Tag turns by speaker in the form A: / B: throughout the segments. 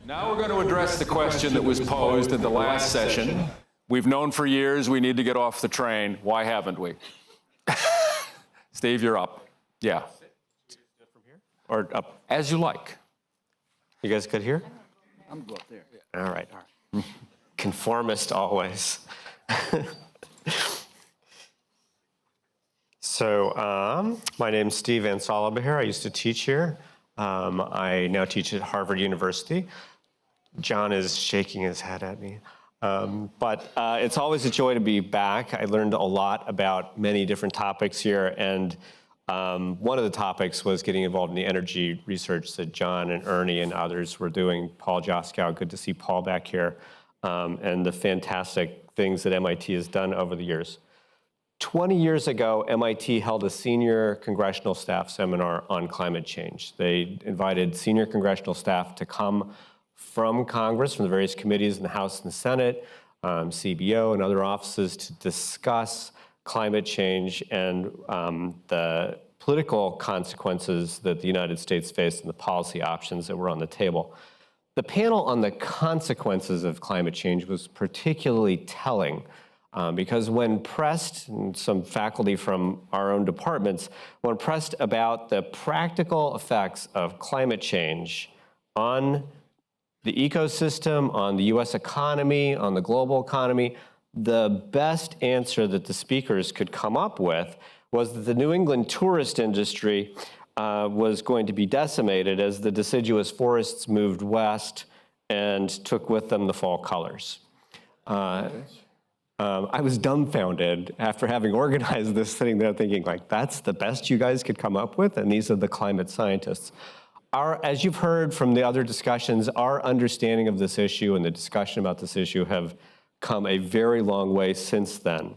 A: Now we're going to address the question that was posed in the last session. We've known for years we need to get off the train. Why haven't we? Steve, you're up. Yeah.
B: From here? Or up?
A: As you like.
B: You guys good here?
C: I'm going up there.
B: All right. Conformist always. So my name's Steve Van Sollenbeheer. I used to teach here. I now teach at Harvard University. John is shaking his head at me. But it's always a joy to be back. I learned a lot about many different topics here, and one of the topics was getting involved in the energy research that John and Ernie and others were doing. Paul Joskow, good to see Paul back here, and the fantastic things that MIT has done over the years. 20 years ago, MIT held a senior congressional staff seminar on climate change. They invited senior congressional staff to come from Congress, from the various committees in the House and the Senate, CBO and other offices to discuss climate change and the political consequences that the United States faced and the policy options that were on the table. The panel on the consequences of climate change was particularly telling because when pressed, and some faculty from our own departments, when pressed about the practical effects of climate change on the ecosystem, on the US economy, on the global economy, the best answer that the speakers could come up with was that the New England tourist industry was going to be decimated as the deciduous forests moved west and took with them the fall colors. I was dumbfounded after having organized this, sitting there thinking, like, that's the best you guys could come up with? And these are the climate scientists. As you've heard from the other discussions, our understanding of this issue and the discussion about this issue have come a very long way since then.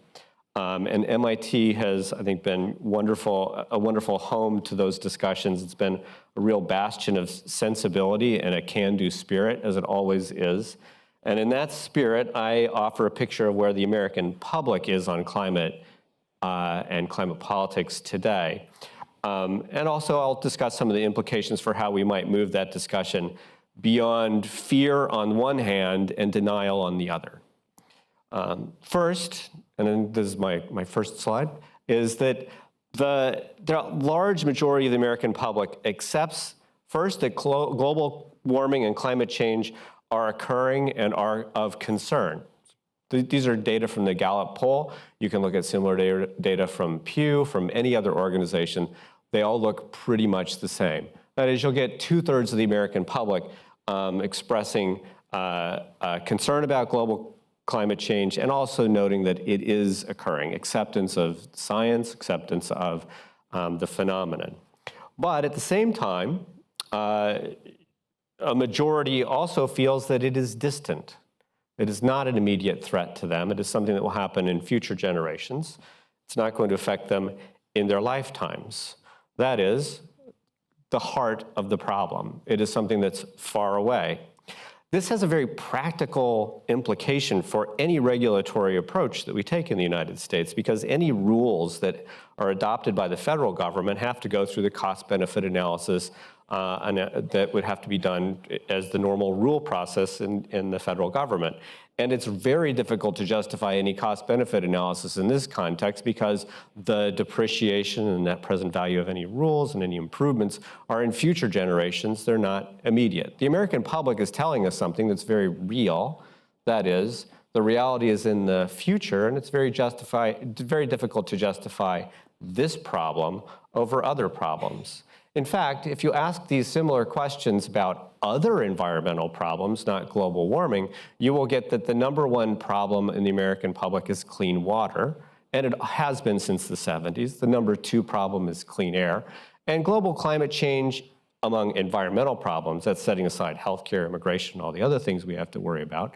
B: And MIT has, I think, been a wonderful home to those discussions. It's been a real bastion of sensibility and a can-do spirit, as it always is. And in that spirit, I offer a picture of where the American public is on climate and climate politics today. And also I'll discuss some of the implications for how we might move that discussion beyond fear on one hand and denial on the other. First, and then this is my first slide, is that the large majority of the American public accepts first that global warming and climate change are occurring and are of concern. These are data from the Gallup poll. You can look at similar data from Pew, from any other organization. They all look pretty much the same. That is, you'll get 2/3 of the American public expressing concern about global climate change and also noting that it is occurring, acceptance of science, acceptance of the phenomenon. But at the same time, a majority also feels that it is distant. It is not an immediate threat to them. It is something that will happen in future generations. It's not going to affect them in their lifetimes. That is the heart of the problem. It is something that's far away. This has a very practical implication for any regulatory approach that we take in the United States, because any rules that are adopted by the federal government have to go through the cost-benefit analysis that would have to be done as the normal rule process in the federal government. And it's very difficult to justify any cost-benefit analysis in this context because the depreciation and net present value of any rules and any improvements are in future generations. They're not immediate. The American public is telling us something that's very real. That is, the reality is in the future, and it's very difficult to justify this problem over other problems. In fact, if you ask these similar questions about other environmental problems, not global warming, you will get that the #1 problem in the American public is clean water, and it has been since the 70s. The #2 problem is clean air. And global climate change, among environmental problems, that's setting aside healthcare, immigration, all the other things we have to worry about,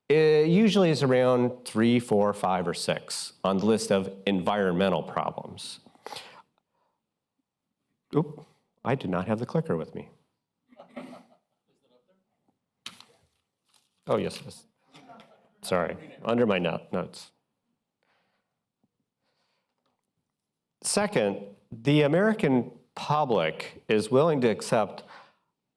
B: it usually is around 3, 4, 5, or 6 on the list of environmental problems. Oop, I did not have the clicker with me. Oh, yes, it is. Sorry, under my notes. Second, the American public is willing to accept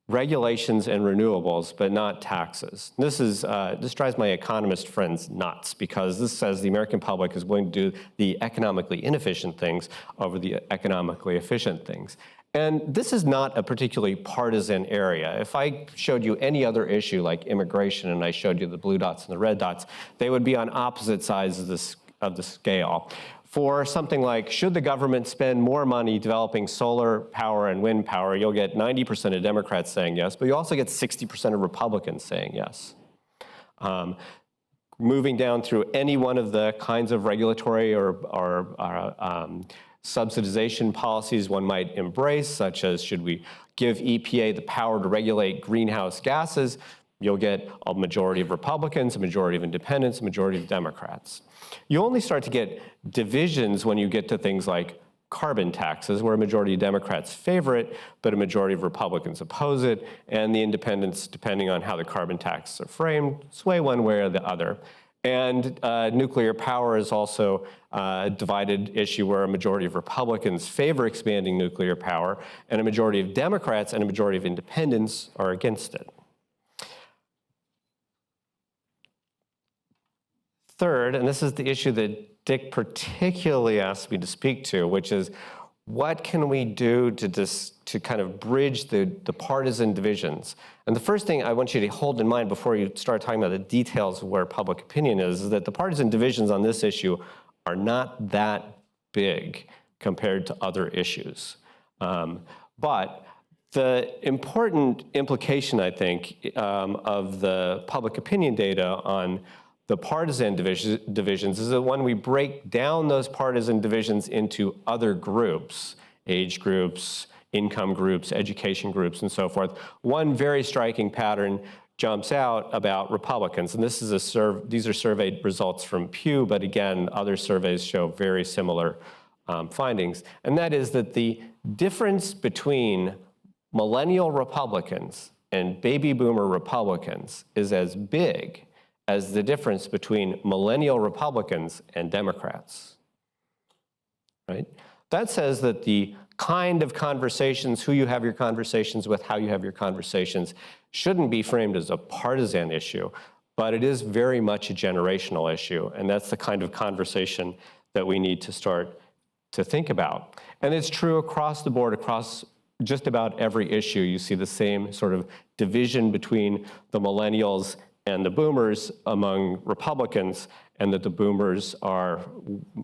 B: regulations and renewables, but not taxes. This drives my economist friends nuts, because this says the American public is willing to do the economically inefficient things over the economically efficient things. And this is not a particularly partisan area. If I showed you any other issue like immigration and I showed you the blue dots and the red dots, they would be on opposite sides of the scale. For something like, should the government spend more money developing solar power and wind power, you'll get 90% of Democrats saying yes, but you also get 60% of Republicans saying yes. Moving down through any one of the kinds of regulatory or subsidization policies one might embrace, such as should we give EPA the power to regulate greenhouse gases, you'll get a majority of Republicans, a majority of independents, a majority of Democrats. You only start to get divisions when you get to things like carbon taxes, where a majority of Democrats favor it, but a majority of Republicans oppose it, and the independents, depending on how the carbon taxes are framed, sway one way or the other. And nuclear power is also a divided issue where a majority of Republicans favor expanding nuclear power, and a majority of Democrats and a majority of independents are against it. Third, and this is the issue that Dick particularly asked me to speak to, which is what can we do to kind of bridge the partisan divisions? And the first thing I want you to hold in mind before you start talking about the details of where public opinion is that the partisan divisions on this issue are not that big compared to other issues. But the important implication, I think, of the public opinion data on the partisan divisions is that when we break down those partisan divisions into other groups, age groups, income groups, education groups, and so forth, one very striking pattern jumps out about Republicans. And this is these are survey results from Pew, but again, other surveys show very similar findings. And that is that the difference between millennial Republicans and baby boomer Republicans is as big as the difference between millennial Republicans and Democrats, right? That says that the kind of conversations, who you have your conversations with, how you have your conversations, shouldn't be framed as a partisan issue, but it is very much a generational issue, and that's the kind of conversation that we need to start to think about. And it's true across the board, across just about every issue. You see the same sort of division between the millennials and the boomers among Republicans, and that the boomers are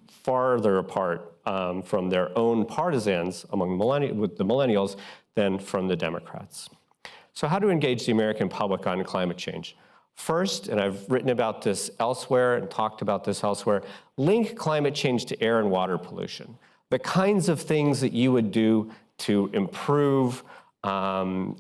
B: farther apart from their own partisans with the millennials than from the Democrats. So how to engage the American public on climate change? First, and I've written about this elsewhere and talked about this elsewhere, link climate change to air and water pollution. The kinds of things that you would do to improve carbon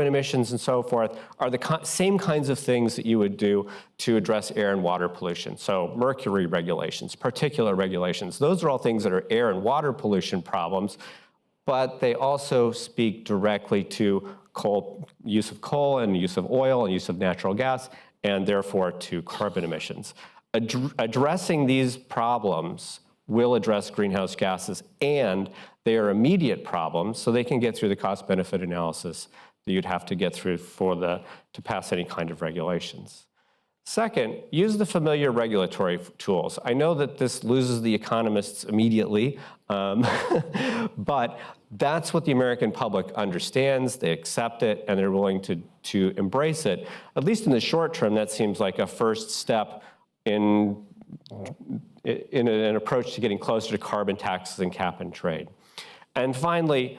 B: emissions and so forth are the same kinds of things that you would do to address air and water pollution. So mercury regulations, particulate regulations, those are all things that are air and water pollution problems, but they also speak directly to use of coal and use of oil and use of natural gas, and therefore to carbon emissions. Addressing these problems will address greenhouse gases, and they are immediate problems, so they can get through the cost-benefit analysis that you'd have to get through to pass any kind of regulations. Second, use the familiar regulatory tools. I know that this loses the economists immediately, but that's what the American public understands, they accept it, and they're willing to embrace it. At least in the short term, that seems like a first step in an approach to getting closer to carbon taxes and cap and trade. And finally,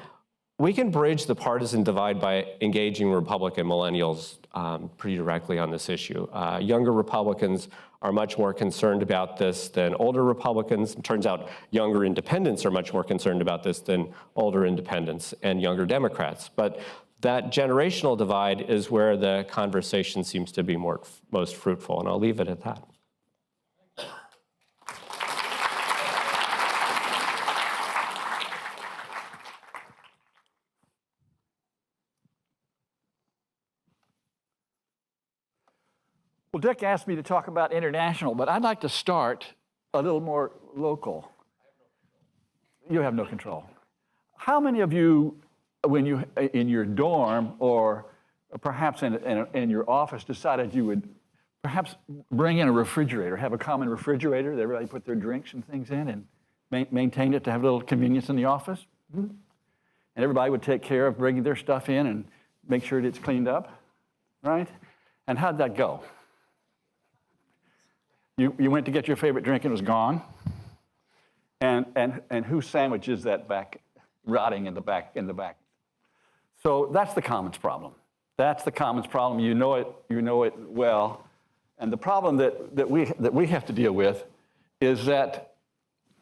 B: we can bridge the partisan divide by engaging Republican millennials pretty directly on this issue. Younger Republicans are much more concerned about this than older Republicans. It turns out younger independents are much more concerned about this than older independents and younger Democrats. But that generational divide is where the conversation seems to be most fruitful, and I'll leave it at that.
C: Well, Dick asked me to talk about international, but I'd like to start a little more local. You have no control. How many of you when you, in your dorm or perhaps in your office, decided you would perhaps bring in a refrigerator, have a common refrigerator that everybody put their drinks and things in and maintain it to have a little convenience in the office. And everybody would take care of bringing their stuff in and make sure it's cleaned up, right? And how'd that go? You went to get your favorite drink and it was gone. And whose sandwich is that back, rotting in the back? So that's the commons problem. That's the commons problem. You know it well. And the problem that we have to deal with is that,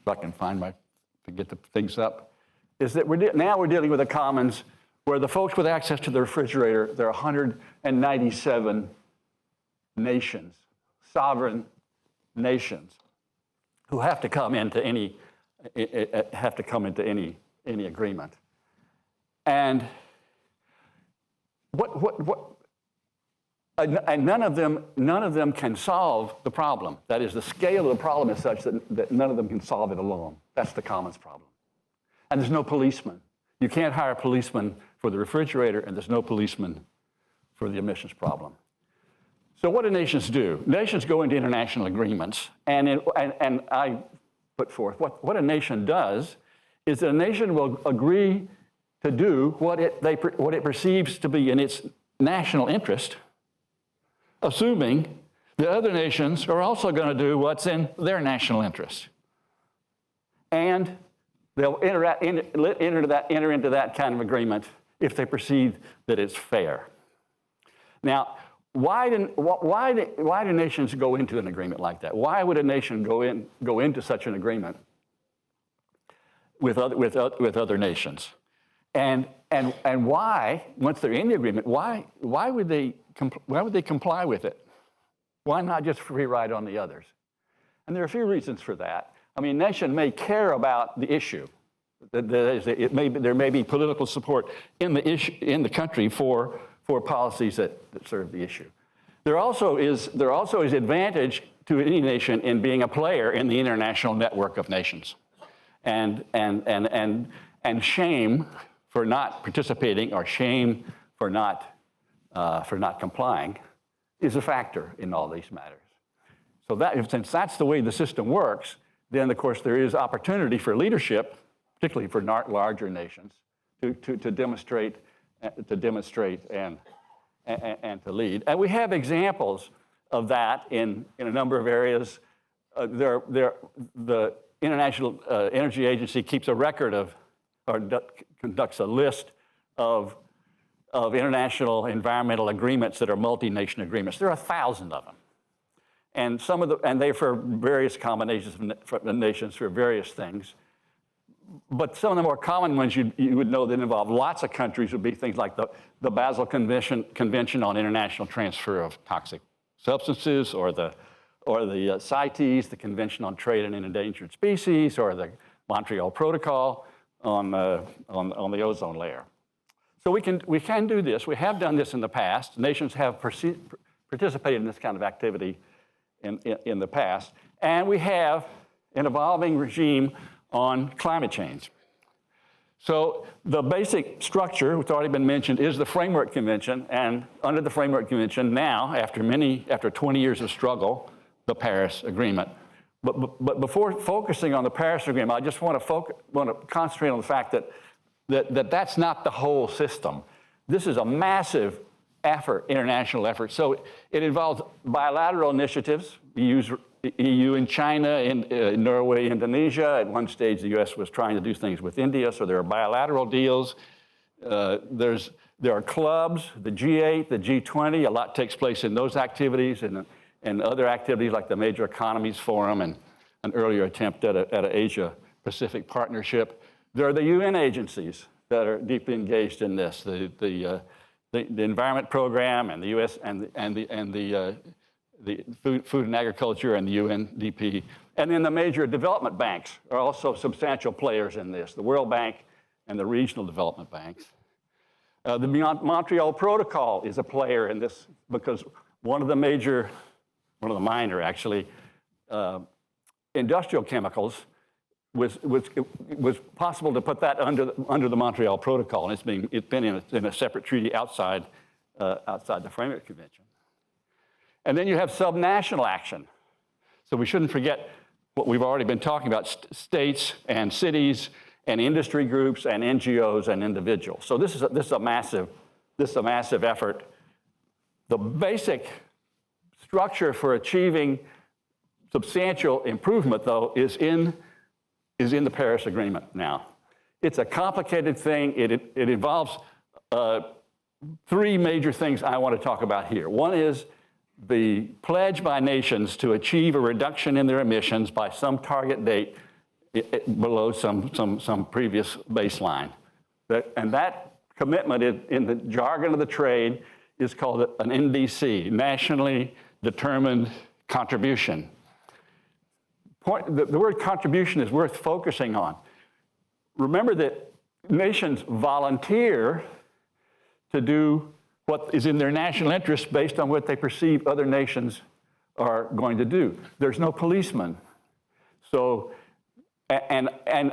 C: if I can get the things up, is that now we're dealing with a commons where the folks with access to the refrigerator, there are 197 nations, sovereign nations, who have to come into any agreement. And and none of them can solve the problem. That is, the scale of the problem is such that none of them can solve it alone. That's the commons problem. And there's no policeman. You can't hire a policeman for the refrigerator, and there's no policeman for the emissions problem. So what do nations do? Nations go into international agreements, and I put forth what a nation does is that a nation will agree to do what it perceives to be in its national interest, assuming the other nations are also going to do what's in their national interest. And they'll enter into that kind of agreement if they perceive that it's fair. Now, why do nations go into an agreement like that? Why would a nation go into such an agreement with other nations? And why, once they're in the agreement, why would they comply with it? Why not just free ride on the others? And there are a few reasons for that. I mean, a nation may care about the issue. There may be political support in the country for policies that serve the issue. There also is advantage to any nation in being a player in the international network of nations, and shame for not participating or shame for not complying is a factor in all these matters. So since that's the way the system works, then of course there is opportunity for leadership, particularly for larger nations, to demonstrate and to lead. And we have examples of that in a number of areas. The International Energy Agency keeps a record of, or conducts a list of international environmental agreements that are multi-nation agreements. There are 1,000 of them. And they're for various combinations of nations for various things. But some of the more common ones you would know that involve lots of countries would be things like the Basel Convention on International Transfer of Toxic Substances, or the CITES, the Convention on Trade in Endangered Species, or the Montreal Protocol on the ozone layer. So we can do this. We have done this in the past. Nations have participated in this kind of activity in the past. And we have an evolving regime on climate change. So the basic structure, which has already been mentioned, is the Framework Convention. And under the Framework Convention, now, after 20 years of struggle, the Paris Agreement. But before focusing on the Paris Agreement, I just want to concentrate on the fact that that's not the whole system. This is a massive effort, international effort. So it involves bilateral initiatives. EU and China, and Norway, Indonesia. At one stage, the US was trying to do things with India, so there are bilateral deals. There are clubs, the G8, the G20. A lot takes place in those activities and other activities like the Major Economies Forum and an earlier attempt at an Asia-Pacific partnership. There are the UN agencies that are deeply engaged in this, the Environment Program and the US the Food and Agriculture and the UNDP. And then the major development banks are also substantial players in this, the World Bank and the regional development banks. The Montreal Protocol is a player in this because one of the minor actually, industrial chemicals it was possible to put that under the Montreal Protocol, and it's been in a separate treaty outside the Framework Convention. And then you have subnational action. So we shouldn't forget what we've already been talking about: states and cities and industry groups and NGOs and individuals. So this is a massive effort. The basic structure for achieving substantial improvement, though, is in the Paris Agreement now. It's a complicated thing. It involves three major things I want to talk about here. One is the pledge by nations to achieve a reduction in their emissions by some target date below some previous baseline. And that commitment in the jargon of the trade is called an NDC, Nationally Determined Contribution. The word contribution is worth focusing on. Remember that nations volunteer to do what is in their national interest based on what they perceive other nations are going to do. There's no policeman. So, and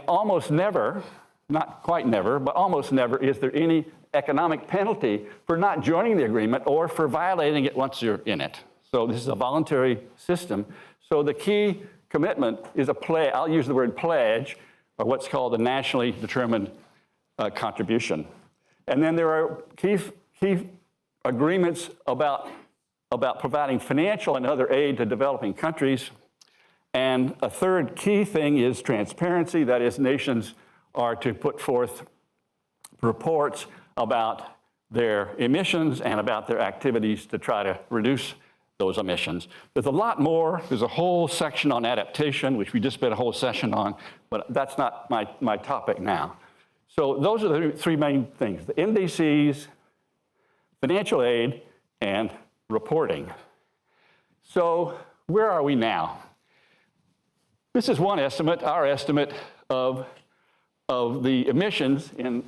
C: almost never, not quite never, but almost never is there any economic penalty for not joining the agreement or for violating it once you're in it. So this is a voluntary system. So the key commitment is a pledge. I'll use the word pledge, or what's called the nationally determined contribution. And then there are key agreements about providing financial and other aid to developing countries. And a third key thing is transparency. That is, nations are to put forth reports about their emissions and about their activities to try to reduce those emissions. There's a lot more. There's a whole section on adaptation, which we just spent a whole session on, but that's not my topic now. So those are the three main things: the NDCs, financial aid, and reporting. So where are we now? This is one estimate, our estimate of the emissions in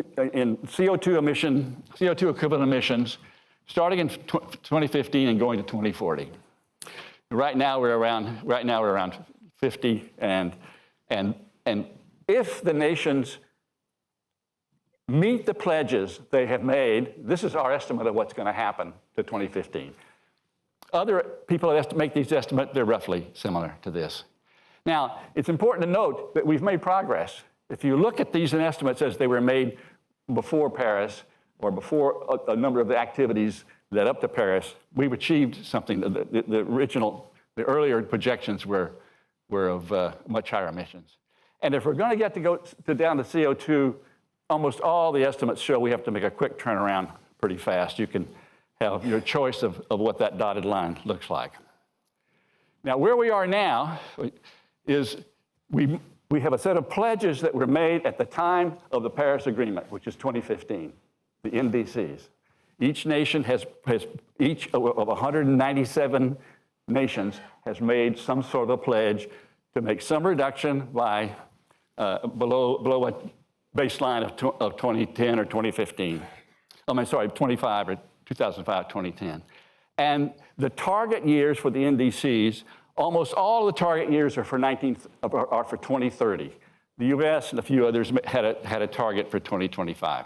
C: CO2 equivalent emissions, starting in 2015 and going to 2040. Right now we're around 50, and if the nations meet the pledges they have made, this is our estimate of what's going to happen to 2015. Other people that make these estimates, they're roughly similar to this. Now, it's important to note that we've made progress. If you look at these estimates as they were made before Paris, or before a number of the activities led up to Paris, we've achieved something. The earlier projections were of much higher emissions. And if we're going to get down to CO2, almost all the estimates show we have to make a quick turnaround pretty fast. You can have your choice of what that dotted line looks like. Now, where we are now is we have a set of pledges that were made at the time of the Paris Agreement, which is 2015, the NDCs. Each nation each of 197 nations has made some sort of a pledge to make some reduction by below a baseline of 2010 or 2015. 25 or 2005, 2010. And the target years for the NDCs, almost all the target years are for 2030. The US and a few others had a target for 2025.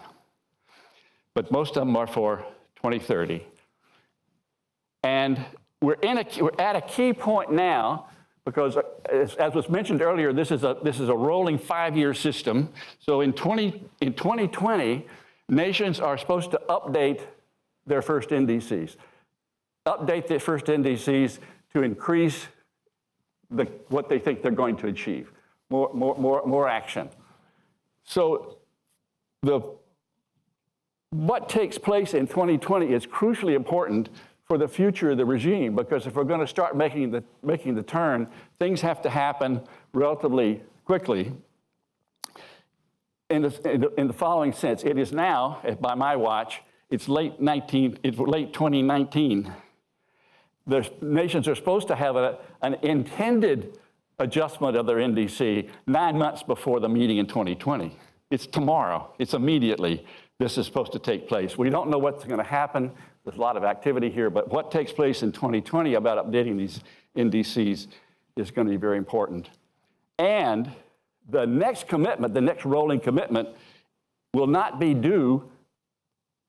C: But most of them are for 2030. And we're at a key point now, because as was mentioned earlier, this is a rolling 5-year system. So in 2020, nations are supposed to update their first NDCs. Update their first NDCs to increase what they think they're going to achieve. More action. So what takes place in 2020 is crucially important for the future of the regime, because if we're going to start making the turn, things have to happen relatively quickly. In the following sense, it is now, by my watch, it's late 2019. The nations are supposed to have an intended adjustment of their NDC 9 months before the meeting in 2020. It's tomorrow. It's immediately. This is supposed to take place. We don't know what's going to happen. There's a lot of activity here, but what takes place in 2020 about updating these NDCs is going to be very important And the next commitment, the next rolling commitment, will not be due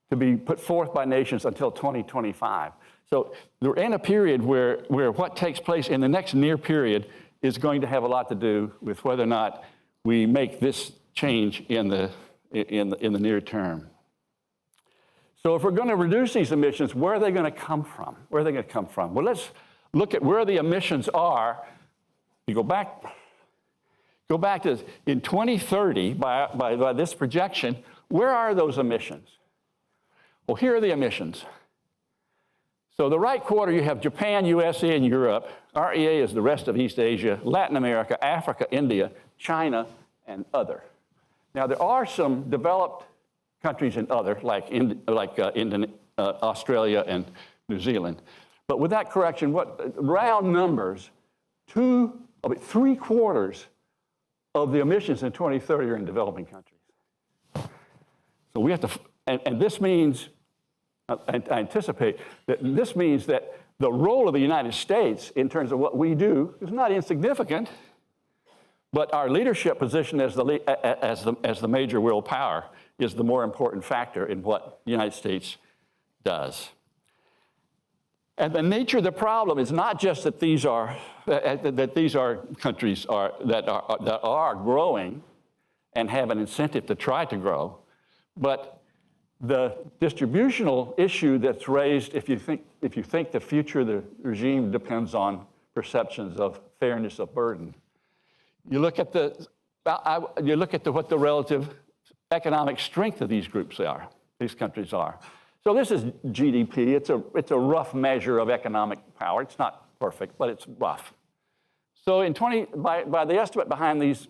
C: to be put forth by nations until 2025. So we're in a period where what takes place in the next near period is going to have a lot to do with whether or not we make this change in the near term. So if we're going to reduce these emissions, where are they going to come from? Where are they going to come from? Well, let's look at where the emissions are. You go back to in 2030, by this projection, where are those emissions? Well, here are the emissions. So the right quarter, you have Japan, USA, and Europe. REA is the rest of East Asia, Latin America, Africa, India, China, and other. Now, there are some developed countries in other, like Australia and New Zealand. But with that correction, what round numbers, 3/4 of the emissions in 2030 are in developing countries. So we have to, and this means, I anticipate that this means that the role of the United States in terms of what we do is not insignificant, but our leadership position as the major world power is the more important factor in what the United States does. And the nature of the problem is not just that these are countries that are growing and have an incentive to try to grow, but the distributional issue that's raised if you think the future of the regime depends on perceptions of fairness of burden. You look at what the relative economic strength of these countries are. So this is GDP. It's a rough measure of economic power. It's not perfect, but it's rough. So by the estimate behind this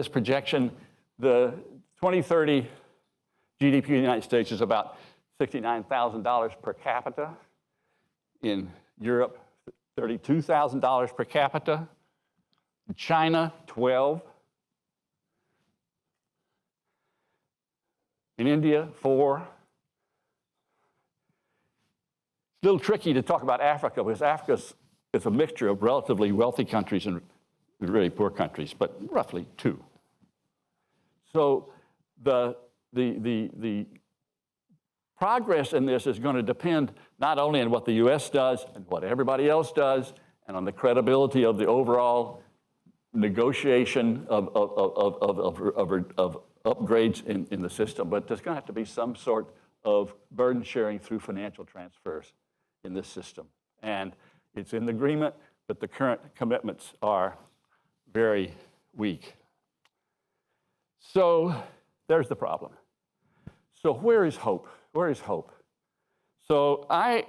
C: projection, the 2030 GDP of the United States is about $69,000 per capita. In Europe, $32,000 per capita. In China, 12. In India, 4. It's a little tricky to talk about Africa because Africa is a mixture of relatively wealthy countries and really poor countries, but roughly 2. So the progress in this is going to depend not only on what the U.S. does and what everybody else does, and on the credibility of the overall negotiation of upgrades in the system, but there's going to have to be some sort of burden sharing through financial transfers in this system. And it's in the agreement, but the current commitments are very weak. So there's the problem. So where is hope? Where is hope? So I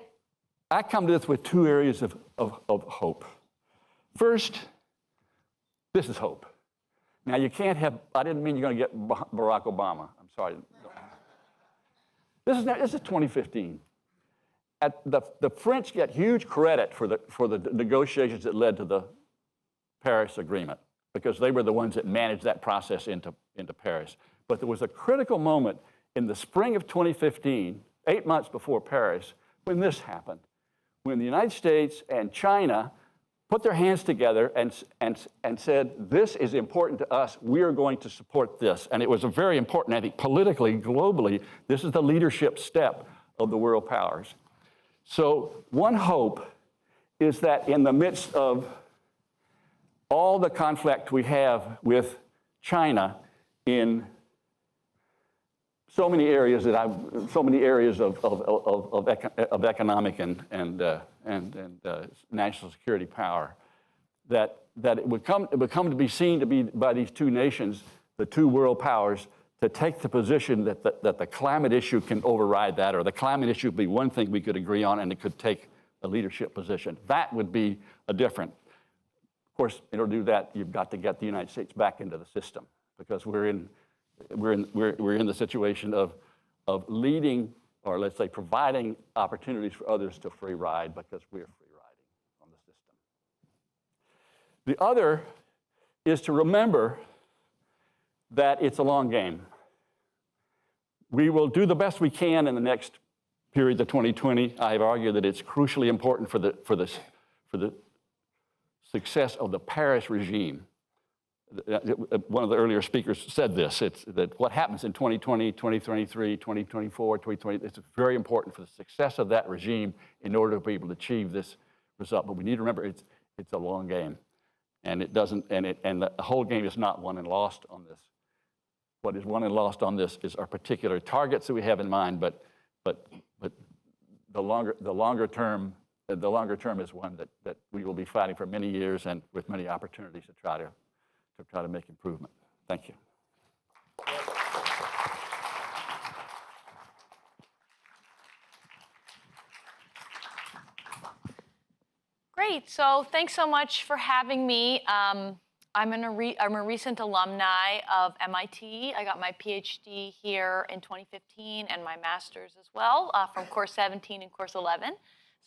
C: come to this with 2 areas of hope. First, this is hope. Now, you can't have, I didn't mean you're going to get Barack Obama. I'm sorry. This is 2015. The French get huge credit for the negotiations that led to the Paris Agreement because they were the ones that managed that process into Paris. But there was a critical moment in the spring of 2015, 8 months before Paris, when this happened, when the United States and China put their hands together and said, this is important to us, we are going to support this. And it was a very important, I think, politically, globally, this is the leadership step of the world powers. So one hope is that in the midst of all the conflict we have with China in so many areas of economic and national security power, that it would come to be seen to be by these 2 nations, the 2 world powers, to take the position that the climate issue can override that, or the climate issue would be one thing we could agree on, and it could take a leadership position. That would be a different. Of course, in order to do that, you've got to get the United States back into the system, because we're in the situation of leading, or let's say providing opportunities for others to free ride, because we're free riding on the system. The other is to remember that it's a long game. We will do the best we can in the next period, the 2020. I've argued that it's crucially important for the success of the Paris regime. One of the earlier speakers said this, it's that what happens in 2020, 2023, 2024, 2020, it's very important for the success of that regime in order to be able to achieve this result. But we need to remember it's a long game. And it doesn't, and the whole game is not won and lost on this. What is won and lost on this is our particular targets that we have in mind, but the longer term is one that we will be fighting for many years and with many opportunities to try to make improvement. Thank you.
D: Great. So thanks so much for having me. I'm a recent alumni of MIT. I got my PhD here in 2015 and my master's as well from course 17 and course 11.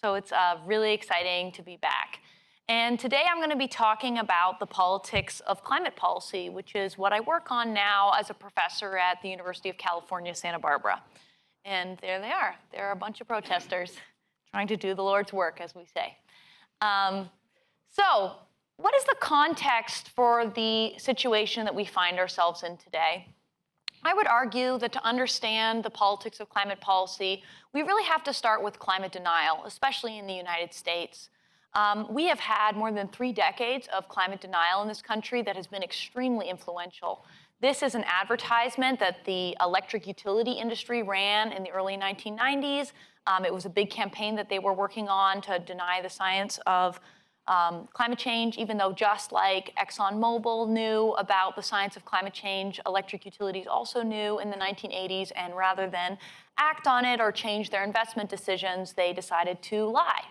D: So it's really exciting to be back. And today I'm going to be talking about the politics of climate policy, which is what I work on now as a professor at the University of California, Santa Barbara. And there they are. They're a bunch of protesters trying to do the Lord's work, as we say. So what is the context for the situation that we find ourselves in today? I would argue that to understand the politics of climate policy, we really have to start with climate denial, especially in the United States. We have had more than 3 decades of climate denial in this country that has been extremely influential. This is an advertisement that the electric utility industry ran in the early 1990s. It was a big campaign that they were working on to deny the science of climate change, even though just like ExxonMobil knew about the science of climate change, electric utilities also knew in the 1980s, and rather than act on it or change their investment decisions, they decided to lie.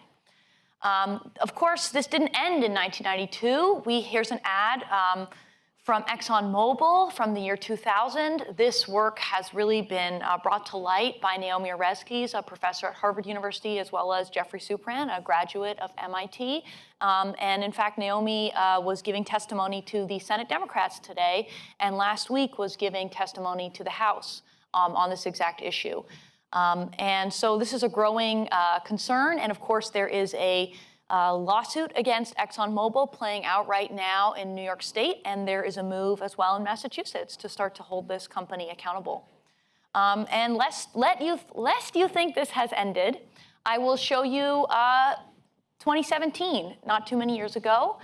D: Of course, this didn't end in 1992. Here's an ad from ExxonMobil from the year 2000. This work has really been brought to light by Naomi Oreskes, a professor at Harvard University, as well as Jeffrey Supran, a graduate of MIT. And in fact, Naomi was giving testimony to the Senate Democrats today, and last week was giving testimony to the House on this exact issue. And so this is a growing concern, and of course there is a lawsuit against ExxonMobil playing out right now in New York State, and there is a move as well in Massachusetts to start to hold this company accountable. And lest you think this has ended, I will show you 2017, not too many years ago,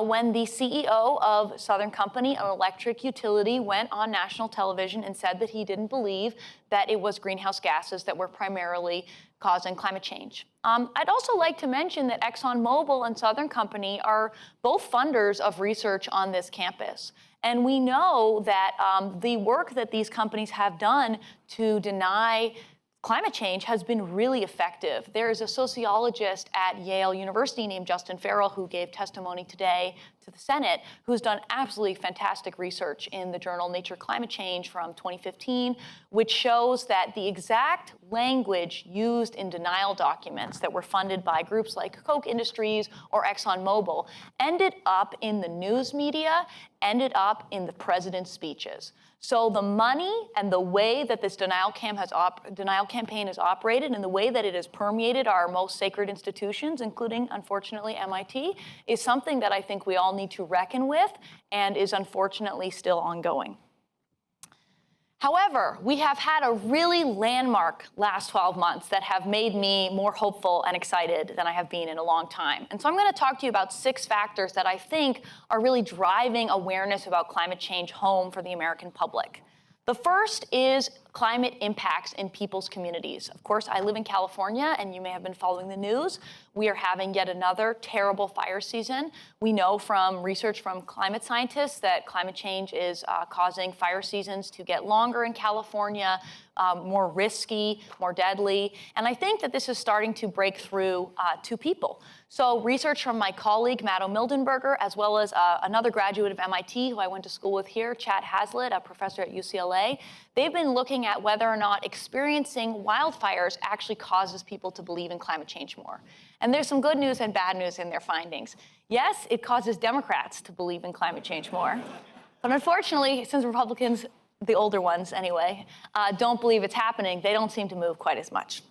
D: when the CEO of Southern Company, an electric utility, went on national television and said that he didn't believe that it was greenhouse gases that were primarily causing climate change. I'd also like to mention that ExxonMobil and Southern Company are both funders of research on this campus. And we know that the work that these companies have done to deny climate change has been really effective. There is a sociologist at Yale University named Justin Farrell who gave testimony today to the Senate, who's done absolutely fantastic research in the journal Nature Climate Change from 2015, which shows that the exact language used in denial documents that were funded by groups like Koch Industries or ExxonMobil ended up in the news media, ended up in the president's speeches. So the money and the way that this denial campaign has operated and the way that it has permeated our most sacred institutions, including, unfortunately, MIT, is something that I think we all need to reckon with and is unfortunately still ongoing. However, we have had a really landmark last 12 months that have made me more hopeful and excited than I have been in a long time. And so I'm going to talk to you about 6 factors that I think are really driving awareness about climate change home for the American public. The first is climate impacts in people's communities. Of course, I live in California, and you may have been following the news. We are having yet another terrible fire season. We know from research from climate scientists that climate change is causing fire seasons to get longer in California, more risky, more deadly. And I think that this is starting to break through to people. So research from my colleague, Matto Mildenberger, as well as another graduate of MIT who I went to school with here, Chad Hazlitt, a professor at UCLA, they've been looking at whether or not experiencing wildfires actually causes people to believe in climate change more. And there's some good news and bad news in their findings. Yes, it causes Democrats to believe in climate change more. But unfortunately, since Republicans, the older ones anyway, don't believe it's happening, they don't seem to move quite as much.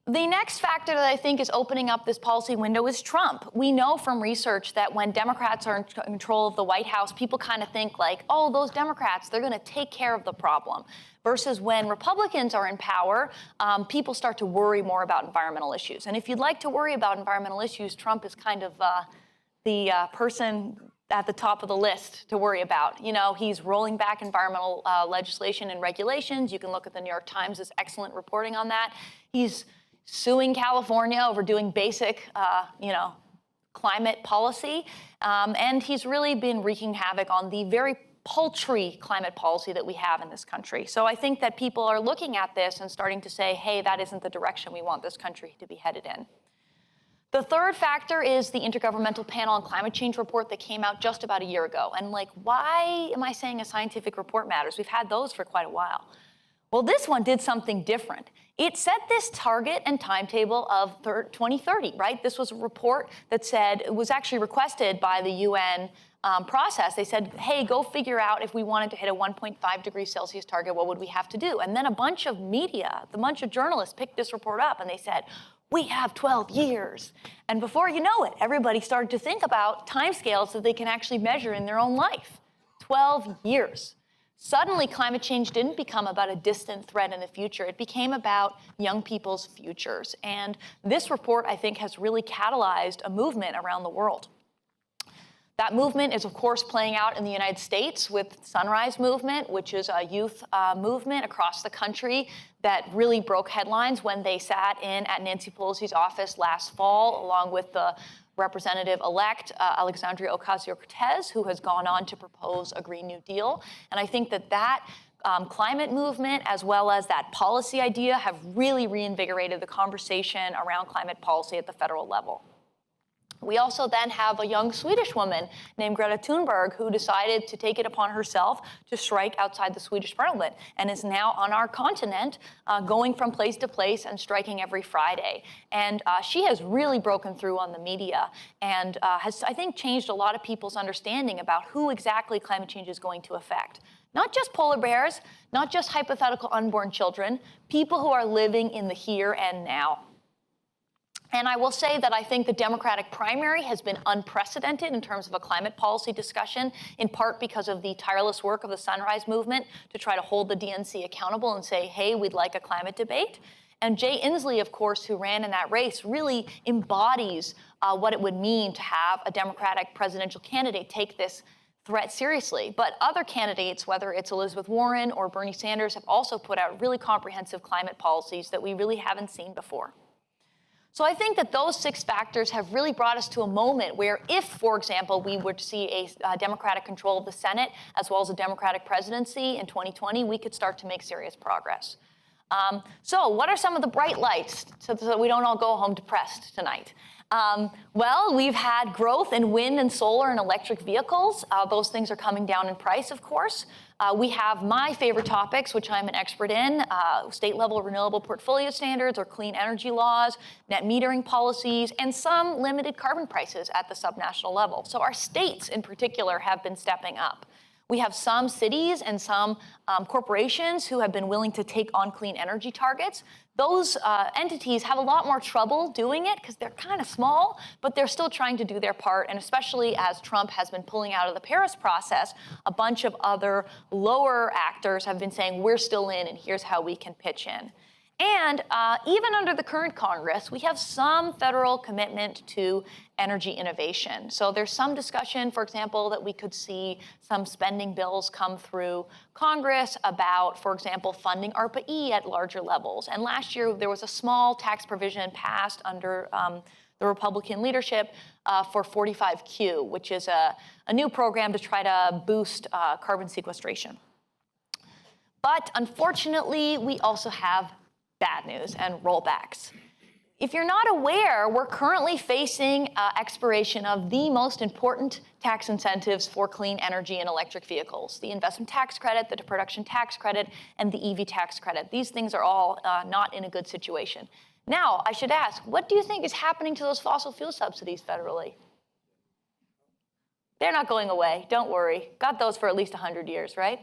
D: The next factor that I think is opening up this policy window is Trump. We know from research that when Democrats are in control of the White House, people kind of think like, oh, those Democrats, they're going to take care of the problem. Versus when Republicans are in power, people start to worry more about environmental issues. And if you'd like to worry about environmental issues, Trump is kind of the person at the top of the list to worry about. You know, he's rolling back environmental legislation and regulations. You can look at the New York Times' excellent reporting on that. He's suing California over doing basic, climate policy. And he's really been wreaking havoc on the very paltry climate policy that we have in this country. So I think that people are looking at this and starting to say, hey, that isn't the direction we want this country to be headed in. The third factor is the Intergovernmental Panel on Climate Change report that came out just about a year ago. And like, why am I saying a scientific report matters? We've had those for quite a while. Well, this one did something different. It set this target and timetable of 2030, right? This was a report that said, it was actually requested by the UN process. They said, hey, go figure out if we wanted to hit a 1.5 degrees Celsius target, what would we have to do? And then a bunch of media, a bunch of journalists picked this report up and they said, we have 12 years. And before you know it, everybody started to think about timescales that they can actually measure in their own life. 12 years. Suddenly, climate change didn't become about a distant threat in the future. It became about young people's futures. And this report, I think, has really catalyzed a movement around the world. That movement is, of course, playing out in the United States with Sunrise Movement, which is a youth movement across the country that really broke headlines when they sat in at Nancy Pelosi's office last fall, along with the Representative-elect Alexandria Ocasio-Cortez, who has gone on to propose a Green New Deal. And I think that climate movement, as well as that policy idea, have really reinvigorated the conversation around climate policy at the federal level. We also then have a young Swedish woman named Greta Thunberg who decided to take it upon herself to strike outside the Swedish parliament and is now on our continent going from place to place and striking every Friday. And she has really broken through on the media and has, I think, changed a lot of people's understanding about who exactly climate change is going to affect. Not just polar bears, not just hypothetical unborn children, people who are living in the here and now. And I will say that I think the Democratic primary has been unprecedented in terms of a climate policy discussion, in part because of the tireless work of the Sunrise Movement to try to hold the DNC accountable and say, hey, we'd like a climate debate. And Jay Inslee, of course, who ran in that race, really embodies what it would mean to have a Democratic presidential candidate take this threat seriously. But other candidates, whether it's Elizabeth Warren or Bernie Sanders, have also put out really comprehensive climate policies that we really haven't seen before. So I think that those 6 factors have really brought us to a moment where if, for example, we were to see a Democratic control of the Senate as well as a Democratic presidency in 2020, we could start to make serious progress. So what are some of the bright lights so that we don't all go home depressed tonight? Well, we've had growth in wind and solar and electric vehicles. Those things are coming down in price, of course. We have my favorite topics, which I'm an expert in, state-level renewable portfolio standards or clean energy laws, net metering policies, and some limited carbon prices at the subnational level. So our states in particular have been stepping up. We have some cities and some corporations who have been willing to take on clean energy targets. Those entities have a lot more trouble doing it because they're kind of small, but they're still trying to do their part. And especially as Trump has been pulling out of the Paris process, a bunch of other lower actors have been saying, we're still in and here's how we can pitch in. And even under the current Congress, we have some federal commitment to energy innovation. So there's some discussion, for example, that we could see some spending bills come through Congress about, for example, funding ARPA-E at larger levels. And last year, there was a small tax provision passed under the Republican leadership for 45Q, which is a new program to try to boost carbon sequestration. But unfortunately, we also have bad news and rollbacks. If you're not aware, we're currently facing expiration of the most important tax incentives for clean energy and electric vehicles, the investment tax credit, the production tax credit, and the EV tax credit. These things are all not in a good situation. Now, I should ask, what do you think is happening to those fossil fuel subsidies federally? They're not going away, don't worry. Got those for at least 100 years, right?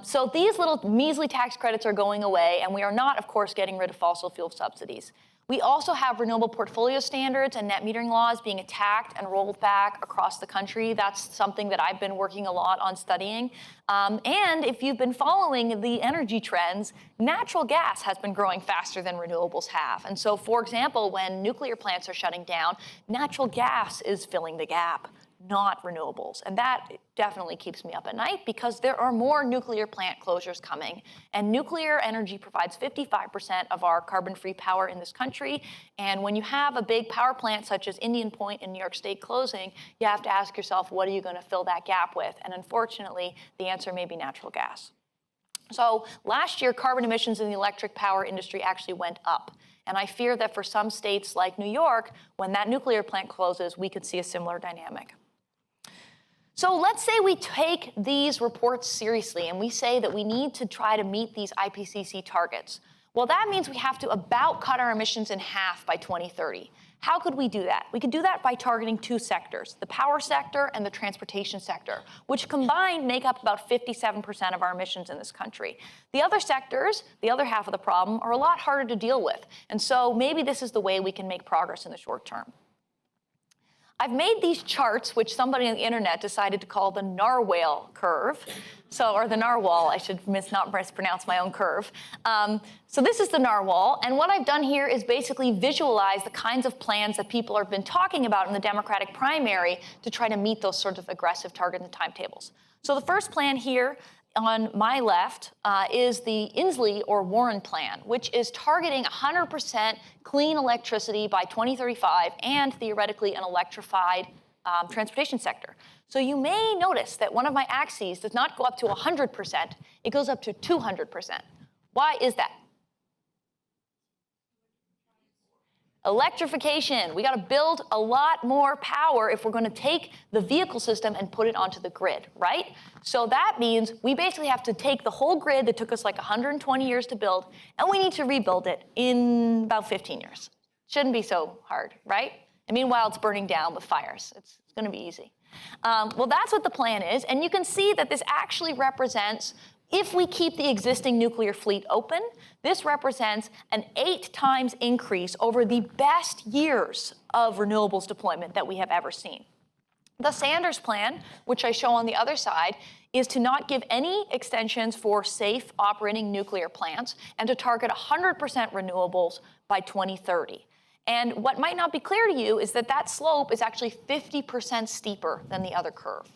D: So these little measly tax credits are going away, and we are not, of course, getting rid of fossil fuel subsidies. We also have renewable portfolio standards and net metering laws being attacked and rolled back across the country. That's something that I've been working a lot on studying. And if you've been following the energy trends, natural gas has been growing faster than renewables have. And so, for example, when nuclear plants are shutting down, natural gas is filling the gap, not renewables. And that definitely keeps me up at night because there are more nuclear plant closures coming. And nuclear energy provides 55% of our carbon-free power in this country. And when you have a big power plant such as Indian Point in New York State closing, you have to ask yourself, what are you going to fill that gap with? And unfortunately, the answer may be natural gas. So last year, carbon emissions in the electric power industry actually went up. And I fear that for some states like New York, when that nuclear plant closes, we could see a similar dynamic. So let's say we take these reports seriously and we say that we need to try to meet these IPCC targets. Well, that means we have to about cut our emissions in half by 2030. How could we do that? We could do that by targeting two sectors, the power sector and the transportation sector, which combined make up about 57% of our emissions in this country. The other sectors, the other half of the problem, are a lot harder to deal with. And so maybe this is the way we can make progress in the short term. I've made these charts, which somebody on the internet decided to call the narwhal curve. Or the narwhal, I should not mispronounce my own curve. So this is the narwhal, and what I've done here is basically visualize the kinds of plans that people have been talking about in the Democratic primary to try to meet those sort of aggressive targets and timetables. So the first plan here on my left is the Inslee or Warren plan, which is targeting 100% clean electricity by 2035 and theoretically an electrified transportation sector. So you may notice that one of my axes does not go up to 100%, it goes up to 200%. Why is that? Electrification. We got to build a lot more power if we're going to take the vehicle system and put it onto the grid, right? So that means we basically have to take the whole grid that took us like 120 years to build, and we need to rebuild it in about 15 years. Shouldn't be so hard, right? And meanwhile, it's burning down with fires. It's going to be easy. Well, that's what the plan is, and you can see that this actually represents, if we keep the existing nuclear fleet open, this represents an 8 times increase over the best years of renewables deployment that we have ever seen. The Sanders plan, which I show on the other side, is to not give any extensions for safe operating nuclear plants and to target 100% renewables by 2030. And what might not be clear to you is that that slope is actually 50% steeper than the other curve.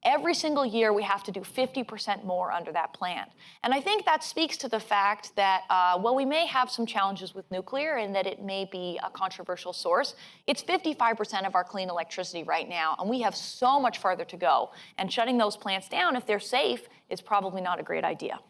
D: Every single year, we have to do 50% more under that plan. And I think that speaks to the fact that, while we may have some challenges with nuclear and that it may be a controversial source, it's 55% of our clean electricity right now, and we have so much farther to go. And shutting those plants down, if they're safe, is probably not a great idea.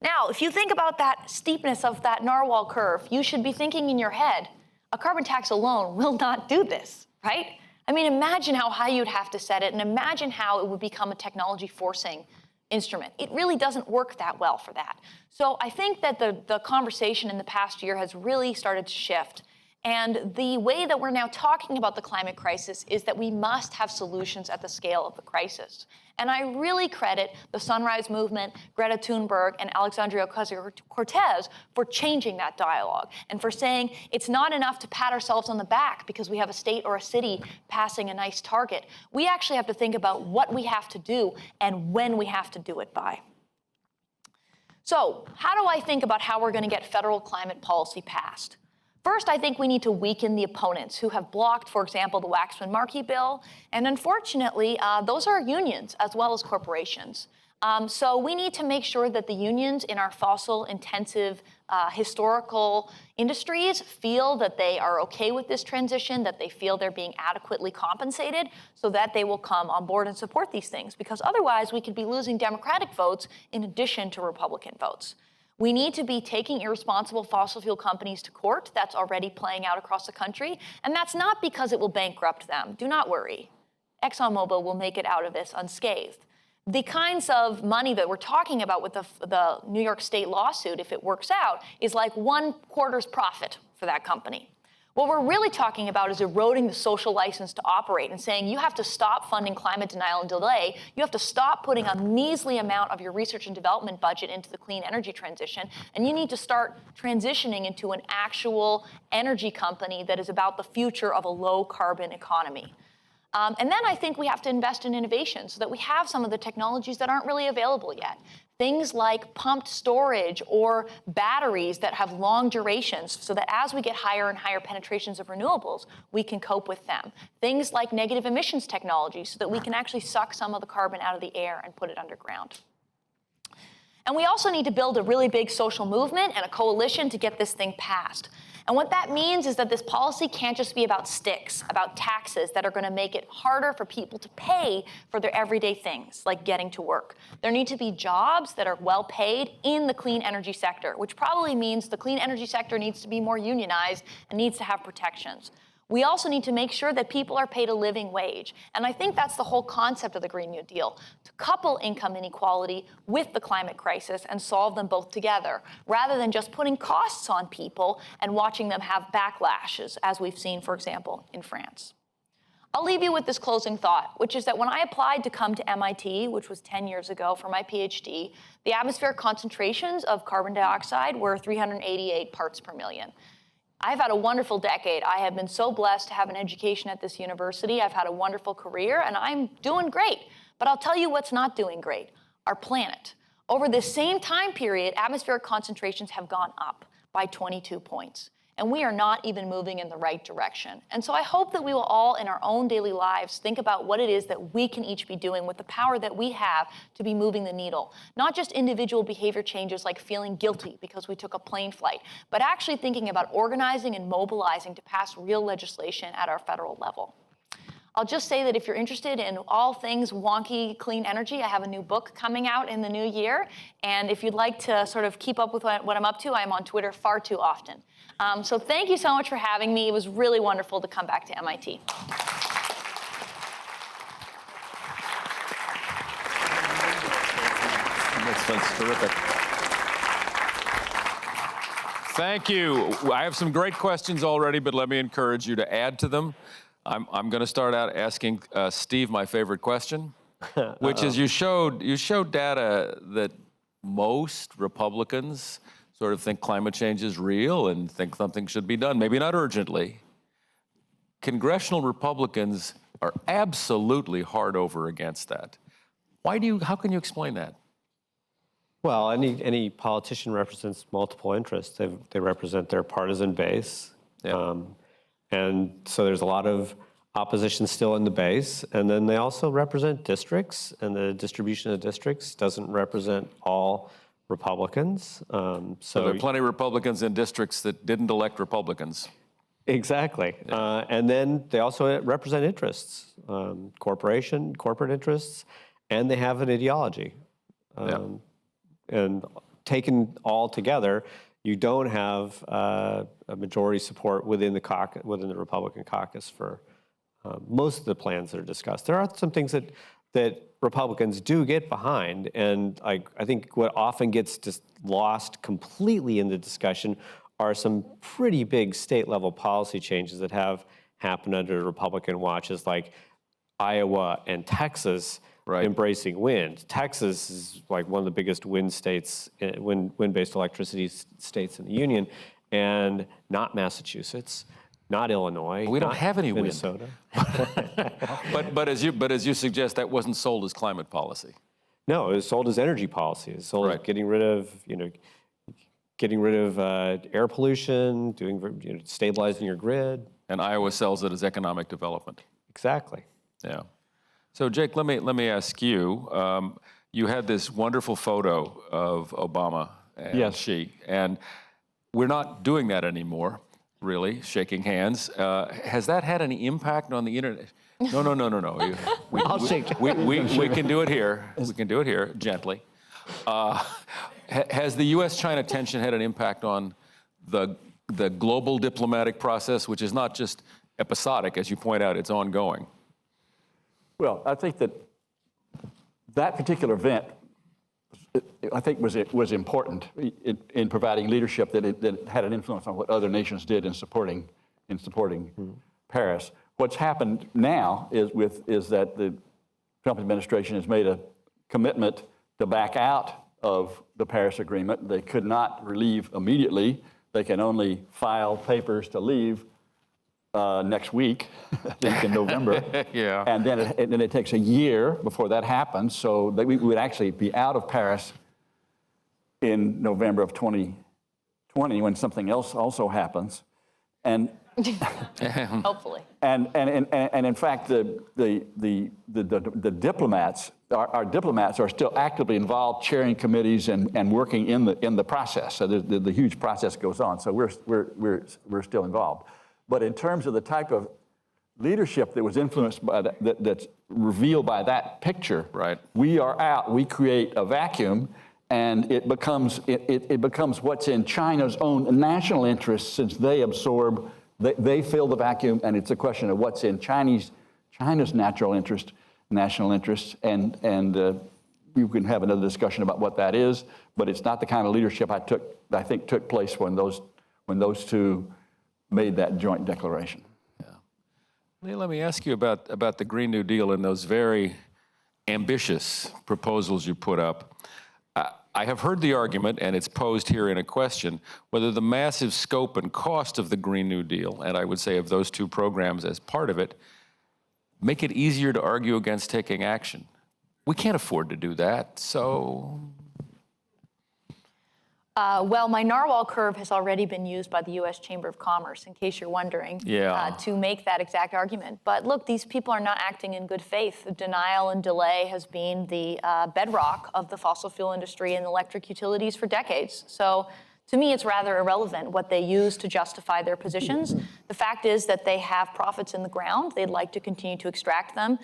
D: Now, if you think about that steepness of that narwhal curve, you should be thinking in your head, a carbon tax alone will not do this, right? I mean, imagine how high you'd have to set it, and imagine how it would become a technology forcing instrument. It really doesn't work that well for that. So I think that the conversation in the past year has really started to shift. And the way that we're now talking about the climate crisis is that we must have solutions at the scale of the crisis. And I really credit the Sunrise Movement, Greta Thunberg, and Alexandria Ocasio-Cortez for changing that dialogue and for saying it's not enough to pat ourselves on the back because we have a state or a city passing a nice target. We actually have to think about what we have to do and when we have to do it by. So how do I think about how we're going to get federal climate policy passed? First, I think we need to weaken the opponents who have blocked, for example, the Waxman-Markey bill. And unfortunately, those are unions as well as corporations. So we need to make sure that the unions in our fossil-intensive historical industries feel that they are okay with this transition, that they feel they're being adequately compensated, so that they will come on board and support these things. Because otherwise, we could be losing Democratic votes in addition to Republican votes. We need to be taking irresponsible fossil fuel companies to court. That's already playing out across the country. And that's not because it will bankrupt them. Do not worry. ExxonMobil will make it out of this unscathed. The kinds of money that we're talking about with the New York State lawsuit, if it works out, is like 1/4's profit for that company. What we're really talking about is eroding the social license to operate and saying you have to stop funding climate denial and delay. You have to stop putting a measly amount of your research and development budget into the clean energy transition. And you need to start transitioning into an actual energy company that is about the future of a low carbon economy. And then I think we have to invest in innovation so that we have some of the technologies that aren't really available yet. Things like pumped storage or batteries that have long durations so that as we get higher and higher penetrations of renewables, we can cope with them. Things like negative emissions technology so that we can actually suck some of the carbon out of the air and put it underground. And we also need to build a really big social movement and a coalition to get this thing passed. And what that means is that this policy can't just be about sticks, about taxes that are going to make it harder for people to pay for their everyday things, like getting to work. There need to be jobs that are well paid in the clean energy sector, which probably means the clean energy sector needs to be more unionized and needs to have protections. We also need to make sure that people are paid a living wage. And I think that's the whole concept of the Green New Deal, to couple income inequality with the climate crisis and solve them both together, rather than just putting costs on people and watching them have backlashes, as we've seen, for example, in France. I'll leave you with this closing thought, which is that when I applied to come to MIT, which was 10 years ago for my PhD, the atmospheric concentrations of carbon dioxide were 388 parts per million. I've had a wonderful decade. I have been so blessed to have an education at this university. I've had a wonderful career, and I'm doing great. But I'll tell you what's not doing great, our planet. Over this same time period, atmospheric concentrations have gone up by 22 points. And we are not even moving in the right direction. And so I hope that we will all, in our own daily lives, think about what it is that we can each be doing with the power that we have to be moving the needle. Not just individual behavior changes like feeling guilty because we took a plane flight, but actually thinking about organizing and mobilizing to pass real legislation at our federal level. I'll just say that if you're interested in all things wonky clean energy, I have a new book coming out in the new year. And if you'd like to sort of keep up with what I'm up to, I'm on Twitter far too often. So thank you so much for having me. It was really wonderful to come back to MIT.
A: That's terrific. Thank you. I have some great questions already, but let me encourage you to add to them. I'm going to start out asking Steve my favorite question, which is you showed data that most Republicans sort of think climate change is real and think something should be done, maybe not urgently. Congressional Republicans are absolutely hard over against that. How can you explain that?
B: Well, any politician represents multiple interests. They represent their partisan base.
A: Yeah.
B: And so there's a lot of opposition still in the base. And then they also represent districts, and the distribution of districts doesn't represent all Republicans.
A: So there are plenty of Republicans in districts that didn't elect Republicans.
B: Exactly. Yeah. And then they also represent interests, corporate interests, and they have an ideology. And taken all together, you don't have a majority support within the Republican caucus for most of the plans that are discussed. There are some things that Republicans do get behind, and I think what often gets just lost completely in the discussion are some pretty big state-level policy changes that have happened under Republican watches, like Iowa and Texas embracing wind. Texas is like one of the biggest wind states, wind-based electricity states in the union, and not Massachusetts, not Illinois.
A: We don't have any
B: Minnesota.
A: Wind. but as you suggest, that wasn't sold as climate policy.
B: No, it was sold as energy policy. It was sold as getting rid of air pollution, stabilizing your grid.
A: And Iowa sells it as economic development.
B: Exactly.
A: Yeah. So Jake, let me ask you. You had this wonderful photo of Obama and Xi, and we're not doing that anymore, really, shaking hands. Has that had any impact on the internet? No.
B: I'll shake.
A: We can do it here. We can do it here gently. Has the U.S.-China tension had an impact on the global diplomatic process, which is not just episodic, as you point out, it's ongoing?
C: Well, I think that particular event, I think, was important in providing leadership that had an influence on what other nations did in supporting in supporting Paris. What's happened now is that the Trump administration has made a commitment to back out of the Paris Agreement. They could not leave immediately. They can only file papers to leave next week, I think in November.
A: Yeah.
C: And then it takes a year before that happens. So we would actually be out of Paris in November of 2020 when something else also happens. And
D: Hopefully.
C: and in fact, the diplomats, our diplomats are still actively involved, chairing committees and working in the process. So the huge process goes on. So we're still involved. But in terms of the type of leadership that was influenced by that's revealed by that picture,
A: right?
C: We are out. We create a vacuum. And it becomes what's in China's own national interest, since they absorb, they fill the vacuum, and it's a question of what's in China's national interest, and you can have another discussion about what that is, but it's not the kind of leadership I think took place when those two made that joint declaration.
A: Yeah. Let me ask you about the Green New Deal and those very ambitious proposals you put up. I have heard the argument, and it's posed here in a question, whether the massive scope and cost of the Green New Deal, and I would say of those two programs as part of it, make it easier to argue against taking action. We can't afford to do that, so...
D: Well, my narwhal curve has already been used by the U.S. Chamber of Commerce, in case you're wondering, to make that exact argument. But look, these people are not acting in good faith. Denial and delay has been the bedrock of the fossil fuel industry and electric utilities for decades. So to me, it's rather irrelevant what they use to justify their positions. The fact is that they have profits in the ground. They'd like to continue to extract them.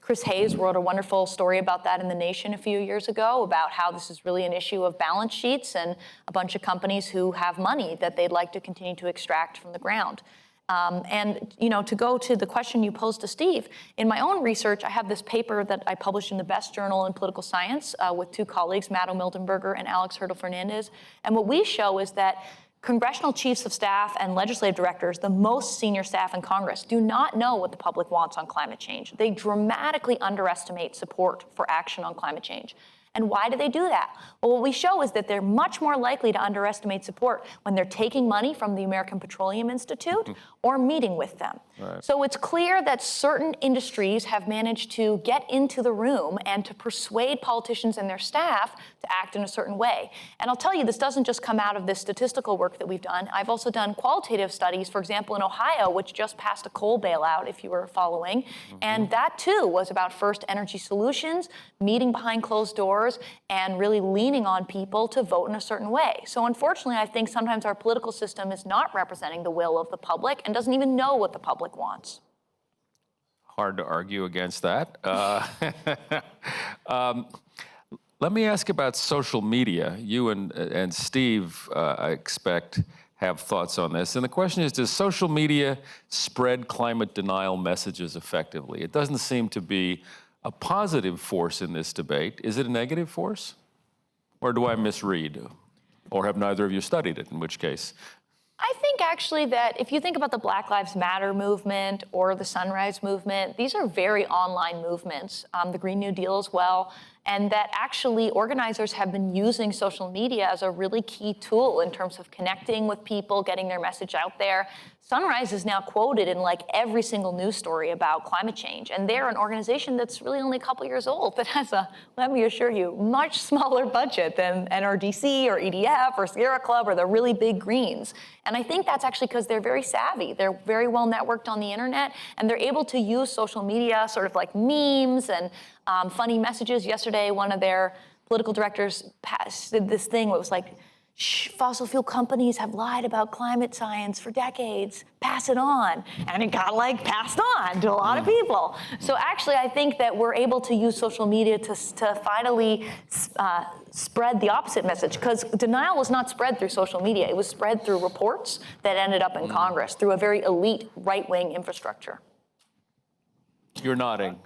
D: Chris Hayes wrote a wonderful story about that in The Nation a few years ago, about how this is really an issue of balance sheets and a bunch of companies who have money that they'd like to continue to extract from the ground. And to go to the question you posed to Steve, in my own research, I have this paper that I published in the best journal in political science with two colleagues, Matt O'Mildenberger and Alex Hurdle Fernandez. And what we show is that congressional chiefs of staff and legislative directors, the most senior staff in Congress, do not know what the public wants on climate change. They dramatically underestimate support for action on climate change. And why do they do that? Well, what we show is that they're much more likely to underestimate support when they're taking money from the American Petroleum Institute or meeting with them. Right. So it's clear that certain industries have managed to get into the room and to persuade politicians and their staff to act in a certain way. And I'll tell you, this doesn't just come out of this statistical work that we've done. I've also done qualitative studies, for example, in Ohio, which just passed a coal bailout, if you were following. And that, too, was about First Energy Solutions, meeting behind closed doors, and really leaning on people to vote in a certain way. So unfortunately, I think sometimes our political system is not representing the will of the public and doesn't even know what the public wants.
A: Hard to argue against that. Let me ask about social media. You and Steve, I expect, have thoughts on this. And the question is, does social media spread climate denial messages effectively? It doesn't seem to be a positive force in this debate. Is it a negative force? Or do I misread? Or have neither of you studied it, in which case?
D: I think actually that if you think about the Black Lives Matter movement or the Sunrise Movement, these are very online movements, the Green New Deal as well, and that actually organizers have been using social media as a really key tool in terms of connecting with people, getting their message out there. Sunrise is now quoted in like every single news story about climate change, and they're an organization that's really only a couple years old that has a, let me assure you, much smaller budget than NRDC or EDF or Sierra Club or the really big greens. And I think that's actually because they're very savvy. They're very well networked on the internet, and they're able to use social media sort of like memes and funny messages. Yesterday, one of their political directors did this thing where it was like, fossil fuel companies have lied about climate science for decades. Pass it on. And it got like passed on to a lot of people. So actually, I think that we're able to use social media to finally spread the opposite message, because denial was not spread through social media. It was spread through reports that ended up in Congress through a very elite right-wing infrastructure.
A: You're nodding.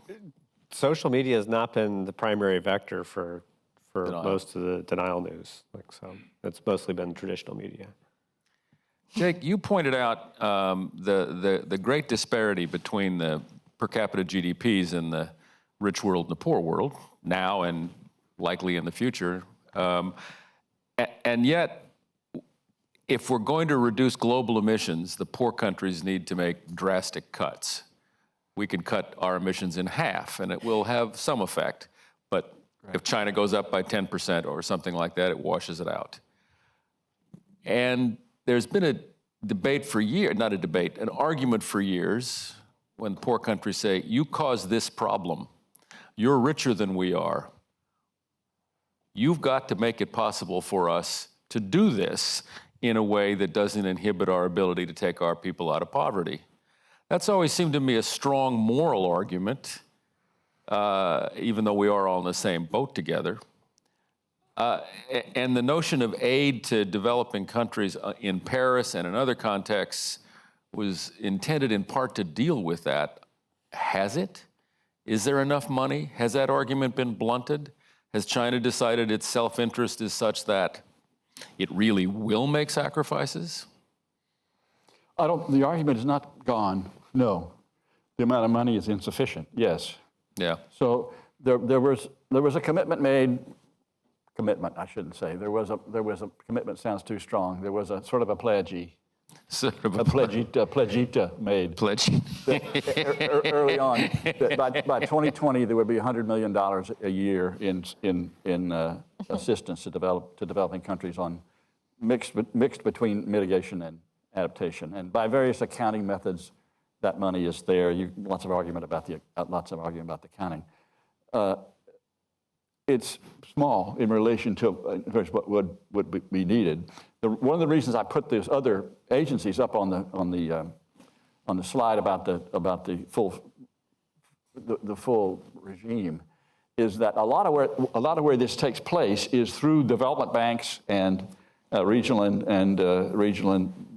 B: Social media has not been the primary vector for
A: Denial.
B: most of the denial news. So it's mostly been traditional media.
A: Jake, you pointed out the great disparity between the per capita GDPs in the rich world and the poor world, now and likely in the future. And yet, if we're going to reduce global emissions, the poor countries need to make drastic cuts. We can cut our emissions in half, and it will have some effect. But if China goes up by 10% or something like that, it washes it out. And there's been a debate for years, not a debate, an argument for years when poor countries say, you caused this problem. You're richer than we are. You've got to make it possible for us to do this in a way that doesn't inhibit our ability to take our people out of poverty. That's always seemed to me a strong moral argument, even though we are all in the same boat together. And the notion of aid to developing countries in Paris and in other contexts was intended in part to deal with that. Has it? Is there enough money? Has that argument been blunted? Has China decided its self-interest is such that it really will make sacrifices?
C: The argument is not gone, no. The amount of money is insufficient, yes.
A: Yeah.
C: So there was a commitment made. Commitment, I shouldn't say. There was a commitment sounds too strong. There was a sort of a pledgey,
A: Sort of
C: a pledgita made
A: pledge.
C: early on. That by 2020 there would be $100 million a year in assistance to developing countries on mixed between mitigation and adaptation. And by various accounting methods, that money is there. Lots of argument about the counting. It's small in relation to what would be needed. One of the reasons I put these other agencies up on the slide about the full regime is that a lot of where this takes place is through development banks and regional and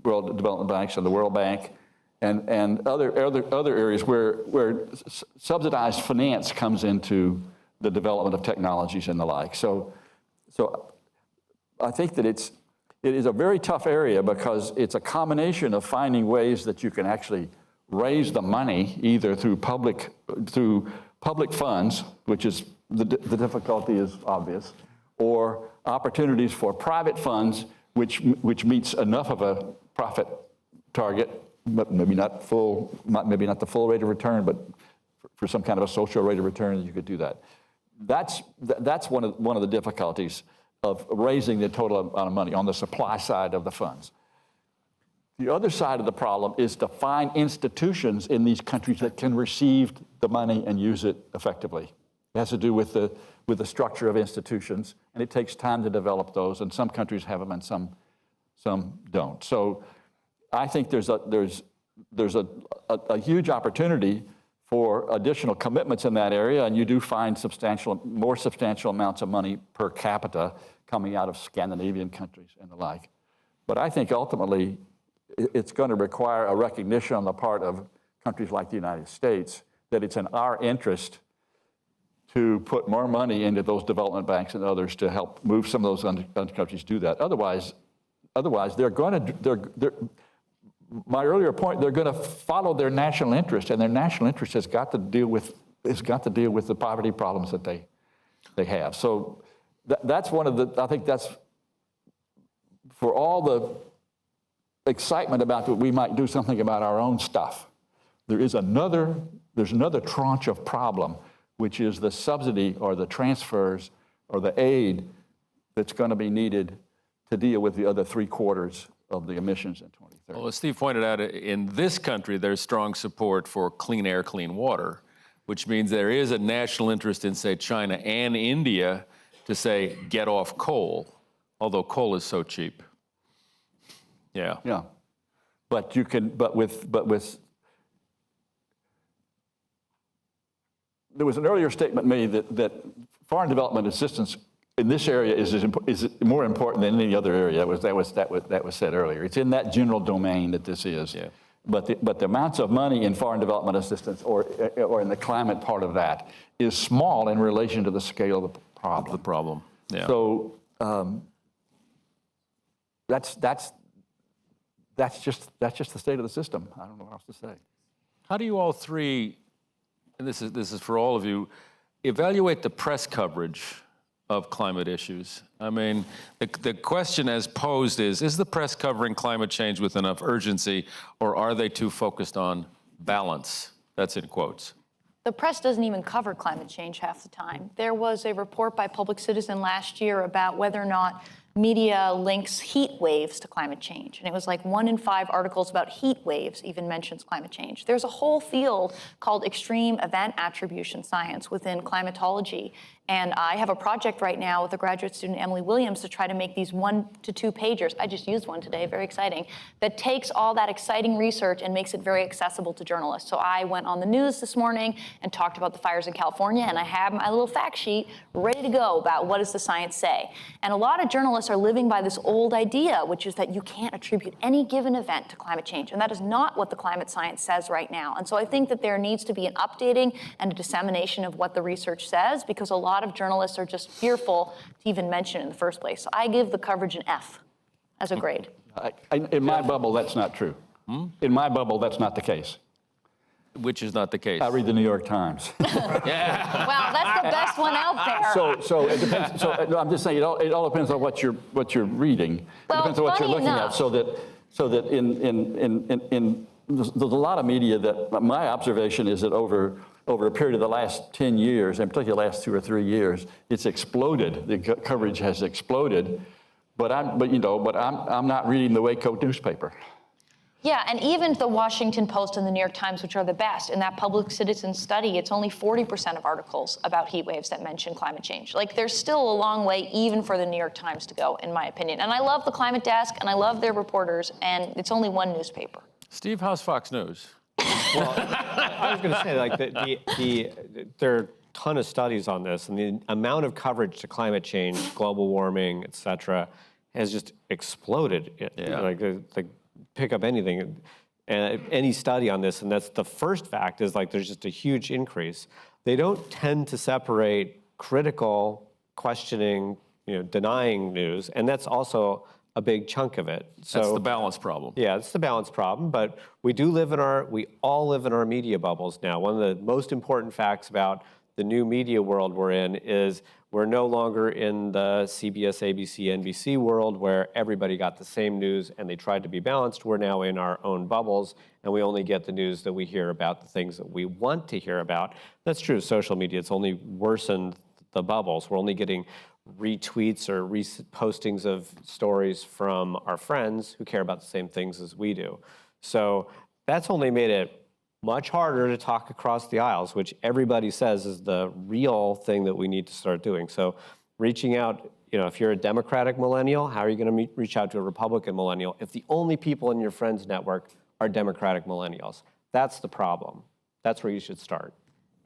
C: world development banks and the World Bank and other areas where subsidized finance comes into the development of technologies and the like. So I think that it is a very tough area because it's a combination of finding ways that you can actually raise the money either through public funds, which is the difficulty is obvious, or opportunities for private funds, which meets enough of a profit target, but maybe not the full rate of return, but for some kind of a social rate of return, you could do that. That's one of the difficulties of raising the total amount of money on the supply side of the funds. The other side of the problem is to find institutions in these countries that can receive the money and use it effectively. It has to do with the structure of institutions, and it takes time to develop those, and some countries have them and some don't. So I think there's a huge opportunity for additional commitments in that area, and you do find more substantial amounts of money per capita coming out of Scandinavian countries and the like. But I think ultimately it's going to require a recognition on the part of countries like the United States that it's in our interest to put more money into those development banks and others to help move some of those countries do that. Otherwise, they're going to. My earlier point, they're going to follow their national interest, and their national interest has got to deal with the poverty problems that they have. So that's one of the. I think that's for all the excitement about that we might do something about our own stuff. There's another tranche of problem, which is the subsidy or the transfers or the aid that's going to be needed to deal with the other 3/4 of the emissions in 2030.
A: Well, as Steve pointed out, in this country, there's strong support for clean air, clean water, which means there is a national interest in, say, China and India to say, get off coal, although coal is so cheap. Yeah.
C: Yeah. But you can, but with there was an earlier statement made that foreign development assistance in this area is more important than any other area. That was said earlier. It's in that general domain that this is. Yeah. But the amounts of money in foreign development assistance or in the climate part of that is small in relation to the scale of the problem. Yeah. So that's that's just the state of the system. I don't know what else to say.
A: How do you all three, and this is for all of you, evaluate the press coverage of climate issues? I mean, the question as posed is the press covering climate change with enough urgency, or are they too focused on balance? That's in quotes.
D: The press doesn't even cover climate change half the time. There was a report by Public Citizen last year about whether or not media links heat waves to climate change. And it was like 1 in 5 articles about heat waves even mentions climate change. There's a whole field called extreme event attribution science within climatology. And I have a project right now with a graduate student, Emily Williams, to try to make these 1 to 2 pagers. I just used one today, very exciting, that takes all that exciting research and makes it very accessible to journalists. So I went on the news this morning and talked about the fires in California, and I have my little fact sheet ready to go about what does the science say. And a lot of journalists are living by this old idea, which is that you can't attribute any given event to climate change. And that is not what the climate science says right now. And so I think that there needs to be an updating and a dissemination of what the research says, because a lot of journalists are just fearful to even mention it in the first place. So I give the coverage an F as a grade.
C: In my bubble, that's not true. In my bubble, that's not the case.
A: Which is not the case.
C: I read the New York Times.
A: Yeah.
D: Well, that's the best one out there.
C: So it depends. So no, I'm just saying it all depends on what you're reading.
D: Well,
C: it depends on what you're
D: funny
C: looking
D: enough.
C: at. So that in there's a lot of media that my observation is that over a period of the last 10 years, and particularly the last 2 or 3 years, it's exploded. The coverage has exploded. But I'm not reading the Waco newspaper.
D: Yeah, and even the Washington Post and the New York Times, which are the best, in that Public Citizen study, it's only 40% of articles about heat waves that mention climate change. Like, there's still a long way, even for the New York Times to go, in my opinion. And I love the Climate Desk, and I love their reporters, and it's only one newspaper.
A: Steve, how's Fox News?
B: Well, I was going to say, like, there are a ton of studies on this, and the amount of coverage to climate change, global warming, et cetera, has just exploded.
A: Yeah.
B: Like pick up anything, any study on this, and that's the first fact is, like, there's just a huge increase. They don't tend to separate critical, questioning, denying news, and that's also a big chunk of it. So
A: That's the balance problem.
B: yeah, it's the balance problem, but we all live in our media bubbles now. One of the most important facts about the new media world we're in is we're no longer in the CBS, ABC, NBC world where everybody got the same news and they tried to be balanced. We're now in our own bubbles, and we only get the news that we hear about, the things that we want to hear about. That's true of social media. It's only worsened the bubbles. We're only getting retweets or repostings of stories from our friends who care about the same things as we do. So that's only made it much harder to talk across the aisles, which everybody says is the real thing that we need to start doing. So reaching out, if you're a Democratic millennial, how are you going to reach out to a Republican millennial if the only people in your friends network are Democratic millennials? That's the problem. That's where you should start.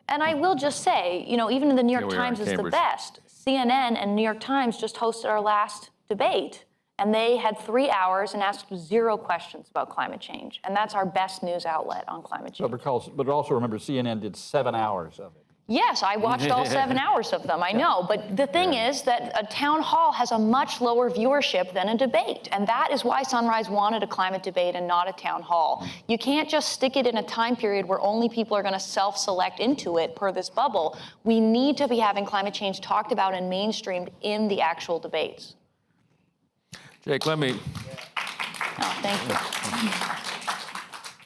D: And I will just say, even the New York
A: Here we are in
D: Times is the
A: Cambridge.
D: best. CNN and New York Times just hosted our last debate, and they had 3 hours and asked 0 questions about climate change. And that's our best news outlet on climate change.
C: But also remember, CNN did 7 hours of it.
D: Yes, I watched all 7 hours of them, I know. But the thing is that a town hall has a much lower viewership than a debate. And that is why Sunrise wanted a climate debate and not a town hall. You can't just stick it in a time period where only people are going to self-select into it per this bubble. We need to be having climate change talked about and mainstreamed in the actual debates.
A: Jake, let me,
D: Oh, thank you.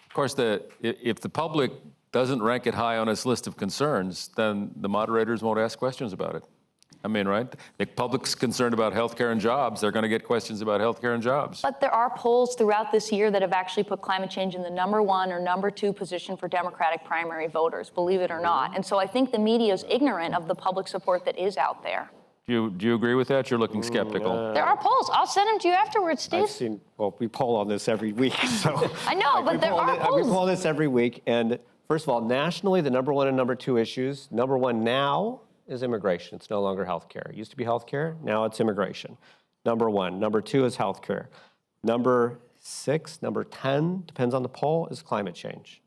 A: of course, if the public doesn't rank it high on its list of concerns, then the moderators won't ask questions about it. I mean, right? The public's concerned about healthcare and jobs. They're going to get questions about healthcare and jobs.
D: But there are polls throughout this year that have actually put climate change in the #1 or #2 position for Democratic primary voters, believe it or not. And so I think the media is ignorant of the public support that is out there.
A: Do you agree with that? You're looking skeptical.
D: There are polls. I'll send them to you afterwards, Steve.
B: We poll on this every week, so.
D: I know, but there are
B: We
D: polls.
B: poll this every week, and first of all, nationally, the #1 and #2 issues, #1 now is immigration. It's no longer healthcare. It used to be healthcare, now it's immigration. #1. #2 is healthcare. #6, #10, depends on the poll, is climate change.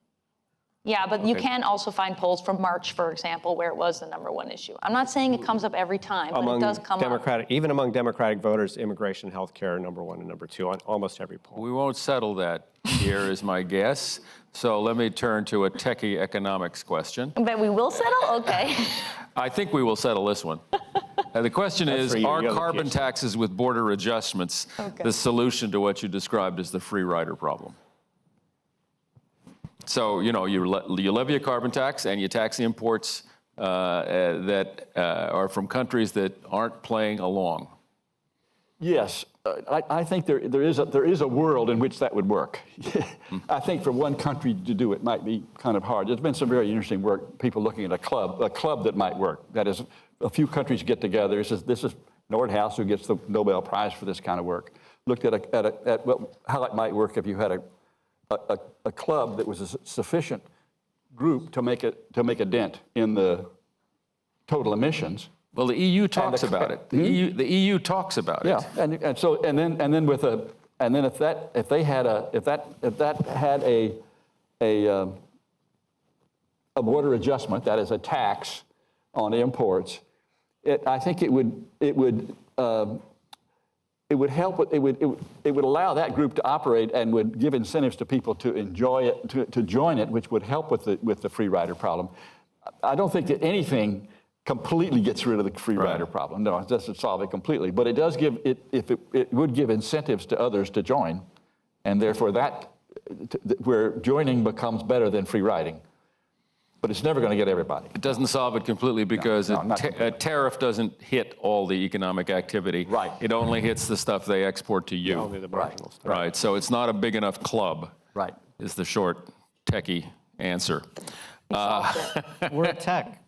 D: Yeah, but you can also find polls from March, for example, where it was the #1 issue. I'm not saying it comes up every time, but it does come up.
B: Even among Democratic voters, immigration, health care, #1 and #2 on almost every poll.
A: We won't settle that here, is my guess. So let me turn to a techie economics question.
D: But we will settle? Okay.
A: I think we will settle this one. The question is,
B: for you.
A: are
B: You're the
A: carbon
B: PhD.
A: taxes with border adjustments the solution to what you described as the free rider problem? So, you levy a carbon tax and you tax imports that are from countries that aren't playing along.
C: Yes, I think there is a world in which that would work. I think for one country to do it might be kind of hard. There's been some very interesting work, people looking at a club that might work. That is, a few countries get together. This is Nordhaus, who gets the Nobel Prize for this kind of work, looked at how it might work if you had a club that was a sufficient group to make a dent in the total emissions.
A: Well, the EU talks about it. The EU talks about it.
C: Yeah, and then if that had a border adjustment, that is a tax on imports, I think it would help. It would allow that group to operate and would give incentives to people to enjoy it, to join it, which would help with the free rider problem. I don't think that anything completely gets rid of the free rider problem. No, it doesn't solve it completely, but it does give it would give incentives to others to join, and therefore where joining becomes better than free riding. But it's never going to get everybody.
A: It doesn't solve it completely because a tariff doesn't hit all the economic activity.
C: Right.
A: It only hits the stuff they export to you.
B: Only the marginal stuff.
A: Right. So it's not a big enough club.
C: Right.
A: Is the short techie answer.
B: We're a tech.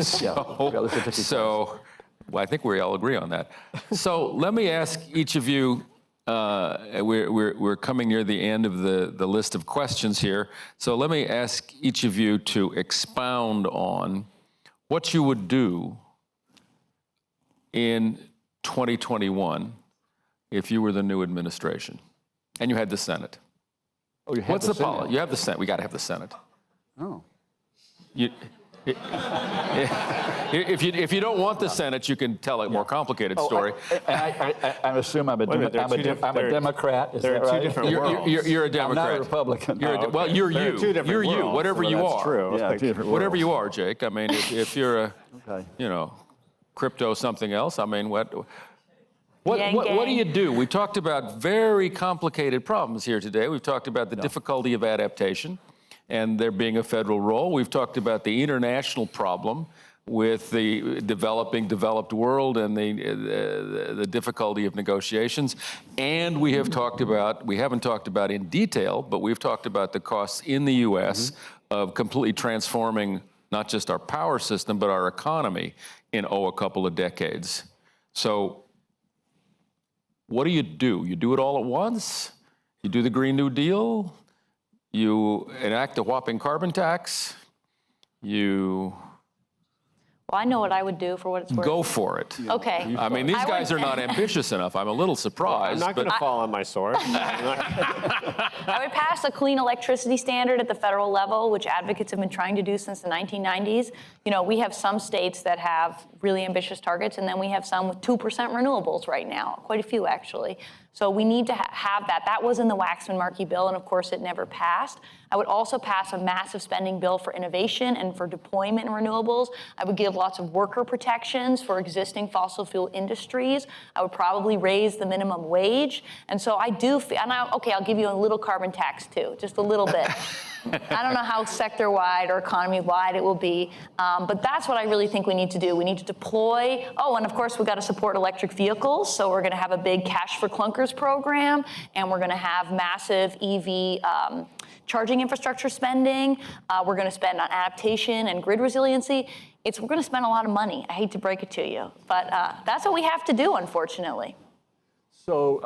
A: So well, I think we all agree on that. So let me ask each of you, we're coming near the end of the list of questions here. So let me ask each of you to expound on what you would do in 2021 if you were the new administration and you had the Senate.
C: Oh, you have
A: What's the
C: Senate?
A: policy? You have the Senate. We got to have the Senate.
C: Oh.
A: If you don't want the Senate, you can tell a more complicated story.
C: I assume I'm a Democrat. Is
B: there
C: that
B: are two
C: right?
B: different worlds.
A: You're a
C: I'm
A: Democrat.
C: not a Republican.
A: Well, you're
B: There are
A: you.
B: two different
A: You're you.
B: worlds,
A: Whatever
B: so
A: you
B: that's
A: are.
B: true.
C: Yeah, two different
A: Whatever
C: worlds.
A: you are, Jake. I mean, if you're a,
C: Okay.
A: crypto something else. I mean, what
D: Yang
A: do you
D: gang.
A: do? We talked about very complicated problems here today. We've talked about the difficulty of adaptation and there being a federal role. We've talked about the international problem with the developed world and the difficulty of negotiations. And we haven't talked about in detail, but we've talked about the costs in the U.S. of completely transforming not just our power system, but our economy in, a couple of decades. So what do? You do it all at once? You do the Green New Deal? You enact a whopping carbon tax?
D: Well, I know what I would do for what it's worth.
A: Go for it.
D: Okay.
A: I mean, these
D: I
A: guys
D: would-
A: are not ambitious enough. I'm a little
B: I'm
A: surprised.
B: not going to fall on my sword.
D: I would pass a clean electricity standard at the federal level, which advocates have been trying to do since the 1990s. We have some states that have really ambitious targets, and then we have some with 2% renewables right now, quite a few actually. So we need to have that. That was in the Waxman-Markey bill, and of course it never passed. I would also pass a massive spending bill for innovation and for deployment in renewables. I would give lots of worker protections for existing fossil fuel industries. I would probably raise the minimum wage. And so I do, I'll give you a little carbon tax too, just a little bit. I don't know how sector-wide or economy-wide it will be, but that's what I really think we need to do. We need to deploy, and of course we've got to support electric vehicles, so we're going to have a big Cash for Clunkers program, and we're going to have massive EV charging infrastructure spending. We're going to spend on adaptation and grid resiliency. We're going to spend a lot of money. I hate to break it to you, but that's what we have to do, unfortunately.
C: So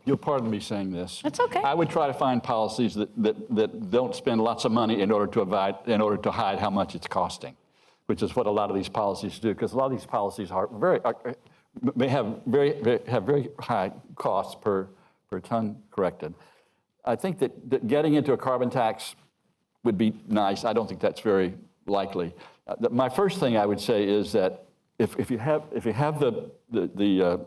C: you'll pardon me saying this.
D: It's okay.
C: I would try to find policies that don't spend lots of money in order to hide how much it's costing, which is what a lot of these policies do. Because a lot of these policies have very high costs per ton corrected. I think that getting into a carbon tax would be nice. I don't think that's very likely. My first thing I would say is that if you have the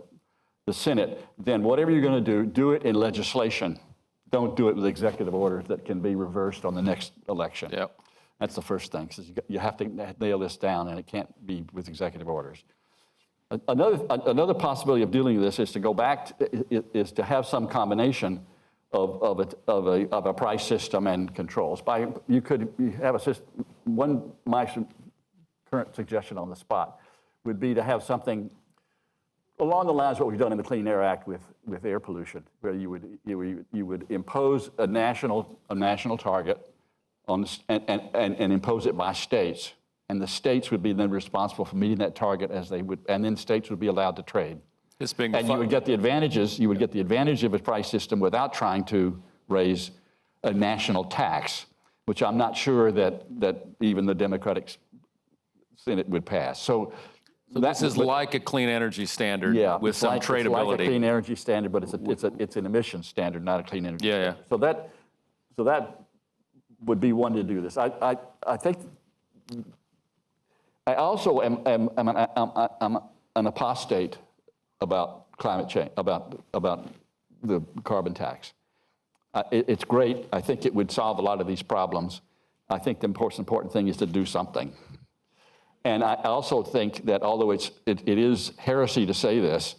C: Senate, then whatever you're going to do it in legislation. Don't do it with executive orders that can be reversed on the next election.
A: Yep.
C: That's the first thing. So you have to nail this down, and it can't be with executive orders. Another possibility of dealing with this is to go back is to have some combination of a price system and controls. You have a system. My current suggestion on the spot would be to have something along the lines of what we've done in the Clean Air Act with air pollution, where you would impose a national target on and impose it by states, and the states would be then responsible for meeting that target as they would, and then states would be allowed to trade.
A: This being
C: And you would get the advantages. You would get the advantage of a price system without trying to raise a national tax, which I'm not sure that even the Democratic Senate would pass. So
A: this is like a clean energy standard with some tradability.
C: It's like a clean energy standard, but it's an emissions standard, not a clean energy standard. So that would be one to do this. I think I also am an apostate about climate change, about the carbon tax. It's great. I think it would solve a lot of these problems. I think the most important thing is to do something. And I also think that although it is heresy to say this,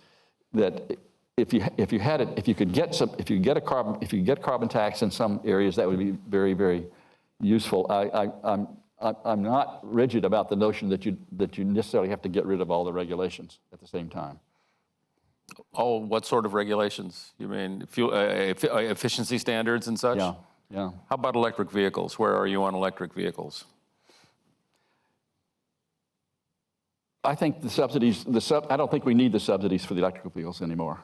C: that if you could get a carbon tax in some areas, that would be very, very useful. I'm not rigid about the notion that you necessarily have to get rid of all the regulations at the same time.
A: Oh, what sort of regulations? You mean fuel efficiency standards and such?
C: Yeah.
A: How about electric vehicles? Where are you on electric vehicles?
C: I think the subsidies. I don't think we need the subsidies for the electrical vehicles anymore.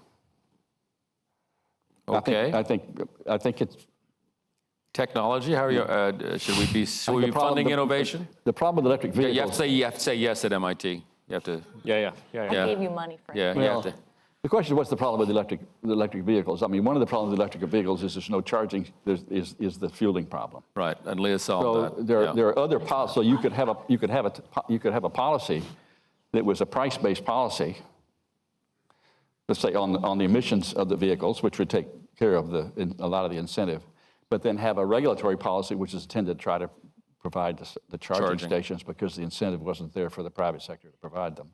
A: Okay.
C: I think it's
A: technology. How are you? Should we be funding innovation?
C: The problem with electric vehicles.
A: You have to say yes at MIT. You have to.
B: Yeah.
D: I gave you money for it.
A: Yeah. You have to.
C: The question is, what's the problem with the electric vehicles? I mean, one of the problems with electric vehicles is there's no charging. Is the fueling problem.
A: Right, and Leah solved that.
C: There are other policies. So you could have a policy that was a price-based policy. Let's say on the emissions of the vehicles, which would take care of a lot of the incentive, but then have a regulatory policy which is intended to try to provide the charging stations because the incentive wasn't there for the private sector to provide them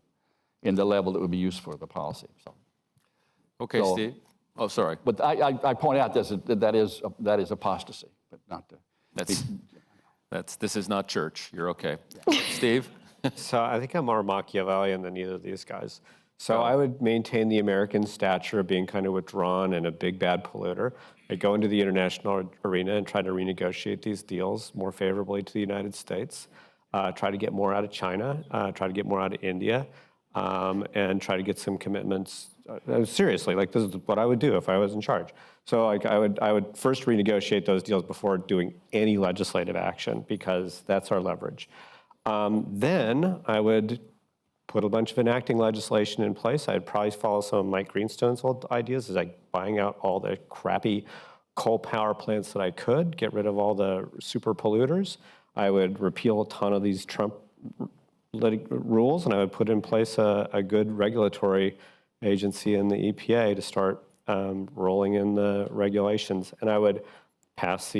C: in the level that would be used for the policy. So.
A: Okay, so, Steve. Oh, sorry.
C: But I point out that is apostasy, but not to.
A: This is not church. You're okay. Steve?
B: So I think I'm more Machiavellian than either of these guys. So I would maintain the American stature of being kind of withdrawn and a big bad polluter. I'd go into the international arena and try to renegotiate these deals more favorably to the United States. Try to get more out of China. Try to get more out of India. And try to get some commitments. Seriously, like this is what I would do if I was in charge. So like I would first renegotiate those deals before doing any legislative action because that's our leverage. Then I would put a bunch of enacting legislation in place. I'd probably follow some of Mike Greenstone's old ideas, is like buying out all the crappy coal power plants that I could, get rid of all the super polluters. I would repeal a ton of these Trump rules, and I would put in place a good regulatory agency in the EPA to start rolling in the regulations. And I would pass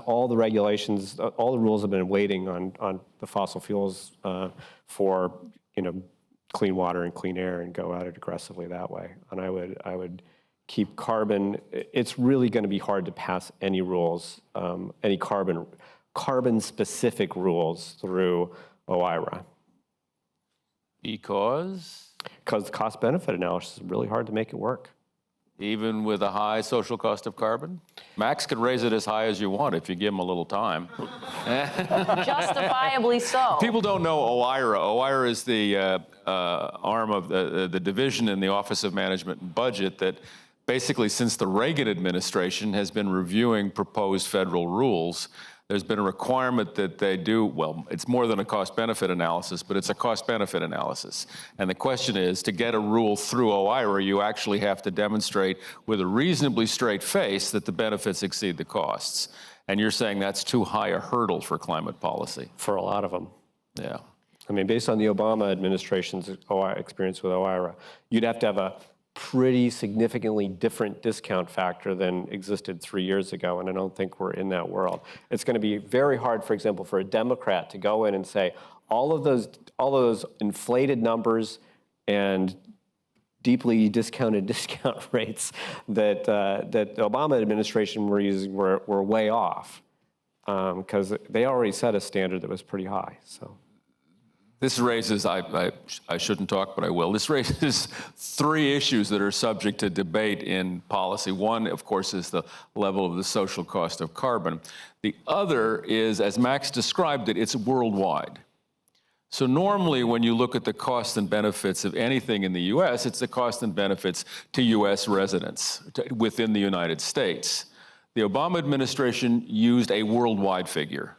B: all the regulations, all the rules have been waiting on the fossil fuels for clean water and clean air, and go at it aggressively that way. And I would keep carbon. It's really going to be hard to pass any rules, any carbon-specific rules through OIRA.
A: Because
B: the cost-benefit analysis is really hard to make it work.
A: Even with a high social cost of carbon? Max could raise it as high as you want if you give him a little time.
D: Justifiably so.
A: People don't know OIRA. OIRA is the arm of the division in the Office of Management and Budget that basically since the Reagan administration has been reviewing proposed federal rules. There's been a requirement that they do, well, it's more than a cost-benefit analysis, but it's a cost-benefit analysis. And the question is, to get a rule through OIRA, you actually have to demonstrate with a reasonably straight face that the benefits exceed the costs. And you're saying that's too high a hurdle for climate policy.
B: For a lot of them.
A: Yeah.
B: I mean, based on the Obama administration's experience with OIRA, you'd have to have a pretty significantly different discount factor than existed 3 years ago, and I don't think we're in that world. It's going to be very hard, for example, for a Democrat to go in and say all of those inflated numbers and deeply discounted discount rates that that the Obama administration were using were way off, because they already set a standard that was pretty high. So.
A: This raises, I shouldn't talk, but I will. This raises three issues that are subject to debate in policy. One, of course, is the level of the social cost of carbon. The other is, as Max described it, it's worldwide. So normally when you look at the costs and benefits of anything in the US, it's the cost and benefits to US residents within the United States. The Obama administration used a worldwide figure,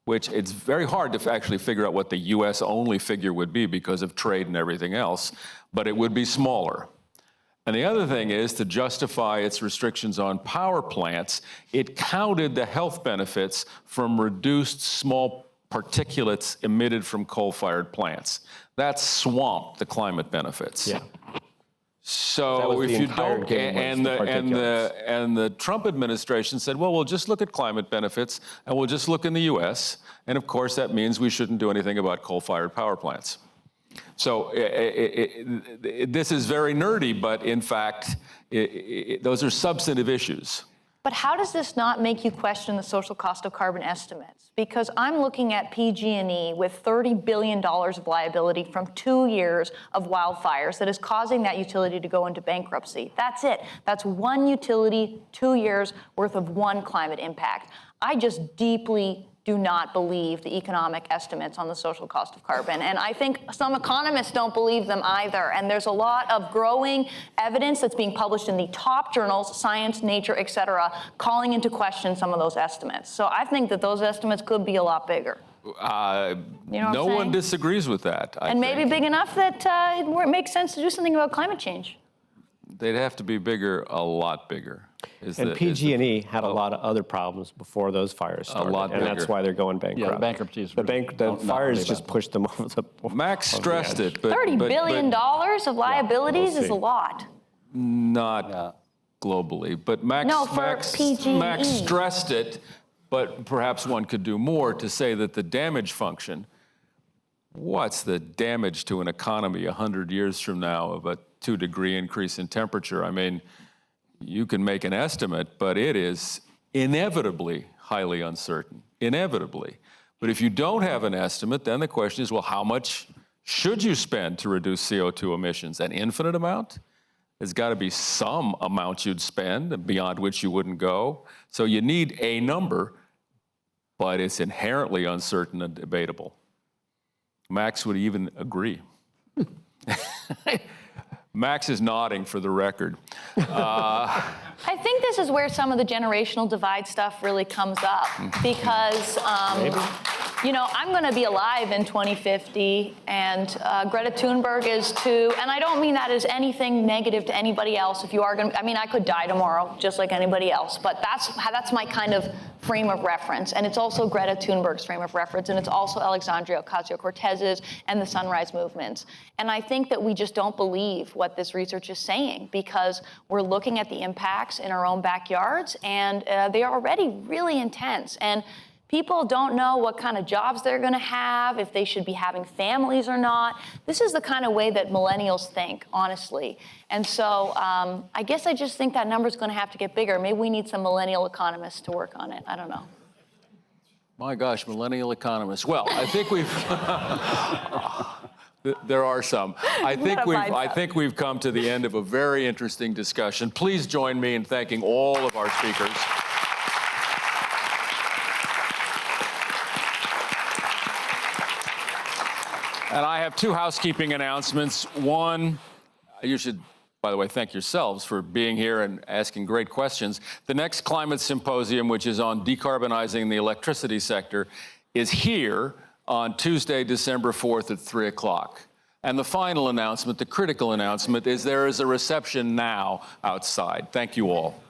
A: which it's very hard to actually figure out what the US only figure would be because of trade and everything else, but it would be smaller. And the other thing is, to justify its restrictions on power plants, it counted the health benefits from reduced small particulates emitted from coal-fired plants. That swamped the climate benefits.
B: Yeah.
A: So if you don't, and the Trump administration said, well, we'll just look at climate benefits and we'll just look in the US. And of course, that means we shouldn't do anything about coal-fired power plants. So this is very nerdy, but in fact, those are substantive issues.
D: But how does this not make you question the social cost of carbon estimates? Because I'm looking at PG&E with $30 billion of liability from 2 years of wildfires that is causing that utility to go into bankruptcy. That's it. That's one utility, 2 years worth of one climate impact. I just deeply do not believe the economic estimates on the social cost of carbon. And I think some economists don't believe them either. And there's a lot of growing evidence that's being published in the top journals, Science, Nature, et cetera, calling into question some of those estimates. So I think that those estimates could be a lot bigger.
A: No one disagrees with that.
D: And maybe big enough that it makes sense to do something about climate change.
A: They'd have to be bigger, a lot bigger.
B: And PG&E had a lot of other problems before those fires started, and that's why they're going bankrupt.
C: Yeah, bankruptcies.
B: The fires just pushed them over the.
A: Max stressed it, but
D: $30 billion of liabilities is a lot.
A: Not globally, but Max stressed it. But perhaps one could do more to say that the damage function. What's the damage to an economy 100 years from now of a 2-degree increase in temperature? I mean, you can make an estimate, but it is inevitably highly uncertain, inevitably. But if you don't have an estimate, then the question is, well, how much should you spend to reduce CO2 emissions? An infinite amount? There's got to be some amount you'd spend beyond which you wouldn't go. So you need a number, but it's inherently uncertain and debatable. Max would even agree. Max is nodding for the record.
D: I think this is where some of the generational divide stuff really comes up, because you know, I'm going to be alive in 2050, and Greta Thunberg is too. And I don't mean that as anything negative to anybody else. If you are going to, I mean, I could die tomorrow just like anybody else, but that's my kind of frame of reference. And it's also Greta Thunberg's frame of reference, and it's also Alexandria Ocasio-Cortez's and the Sunrise Movements. And I think that we just don't believe what this research is saying, because we're looking at the impacts in our own backyards, and they are already really intense. And people don't know what kind of jobs they're going to have, if they should be having families or not. This is the kind of way that millennials think, honestly. And so I guess I just think that number's going to have to get bigger. Maybe we need some millennial economists to work on it. I don't know.
A: My gosh, millennial economists. Well, I think we've... There are some. I think we've come to the end of a very interesting discussion. Please join me in thanking all of our speakers. And I have two housekeeping announcements. One, you should, by the way, thank yourselves for being here and asking great questions. The next climate symposium, which is on decarbonizing the electricity sector, is here on Tuesday, December 4th at 3 o'clock. And the final announcement, the critical announcement, is there is a reception now outside. Thank you all.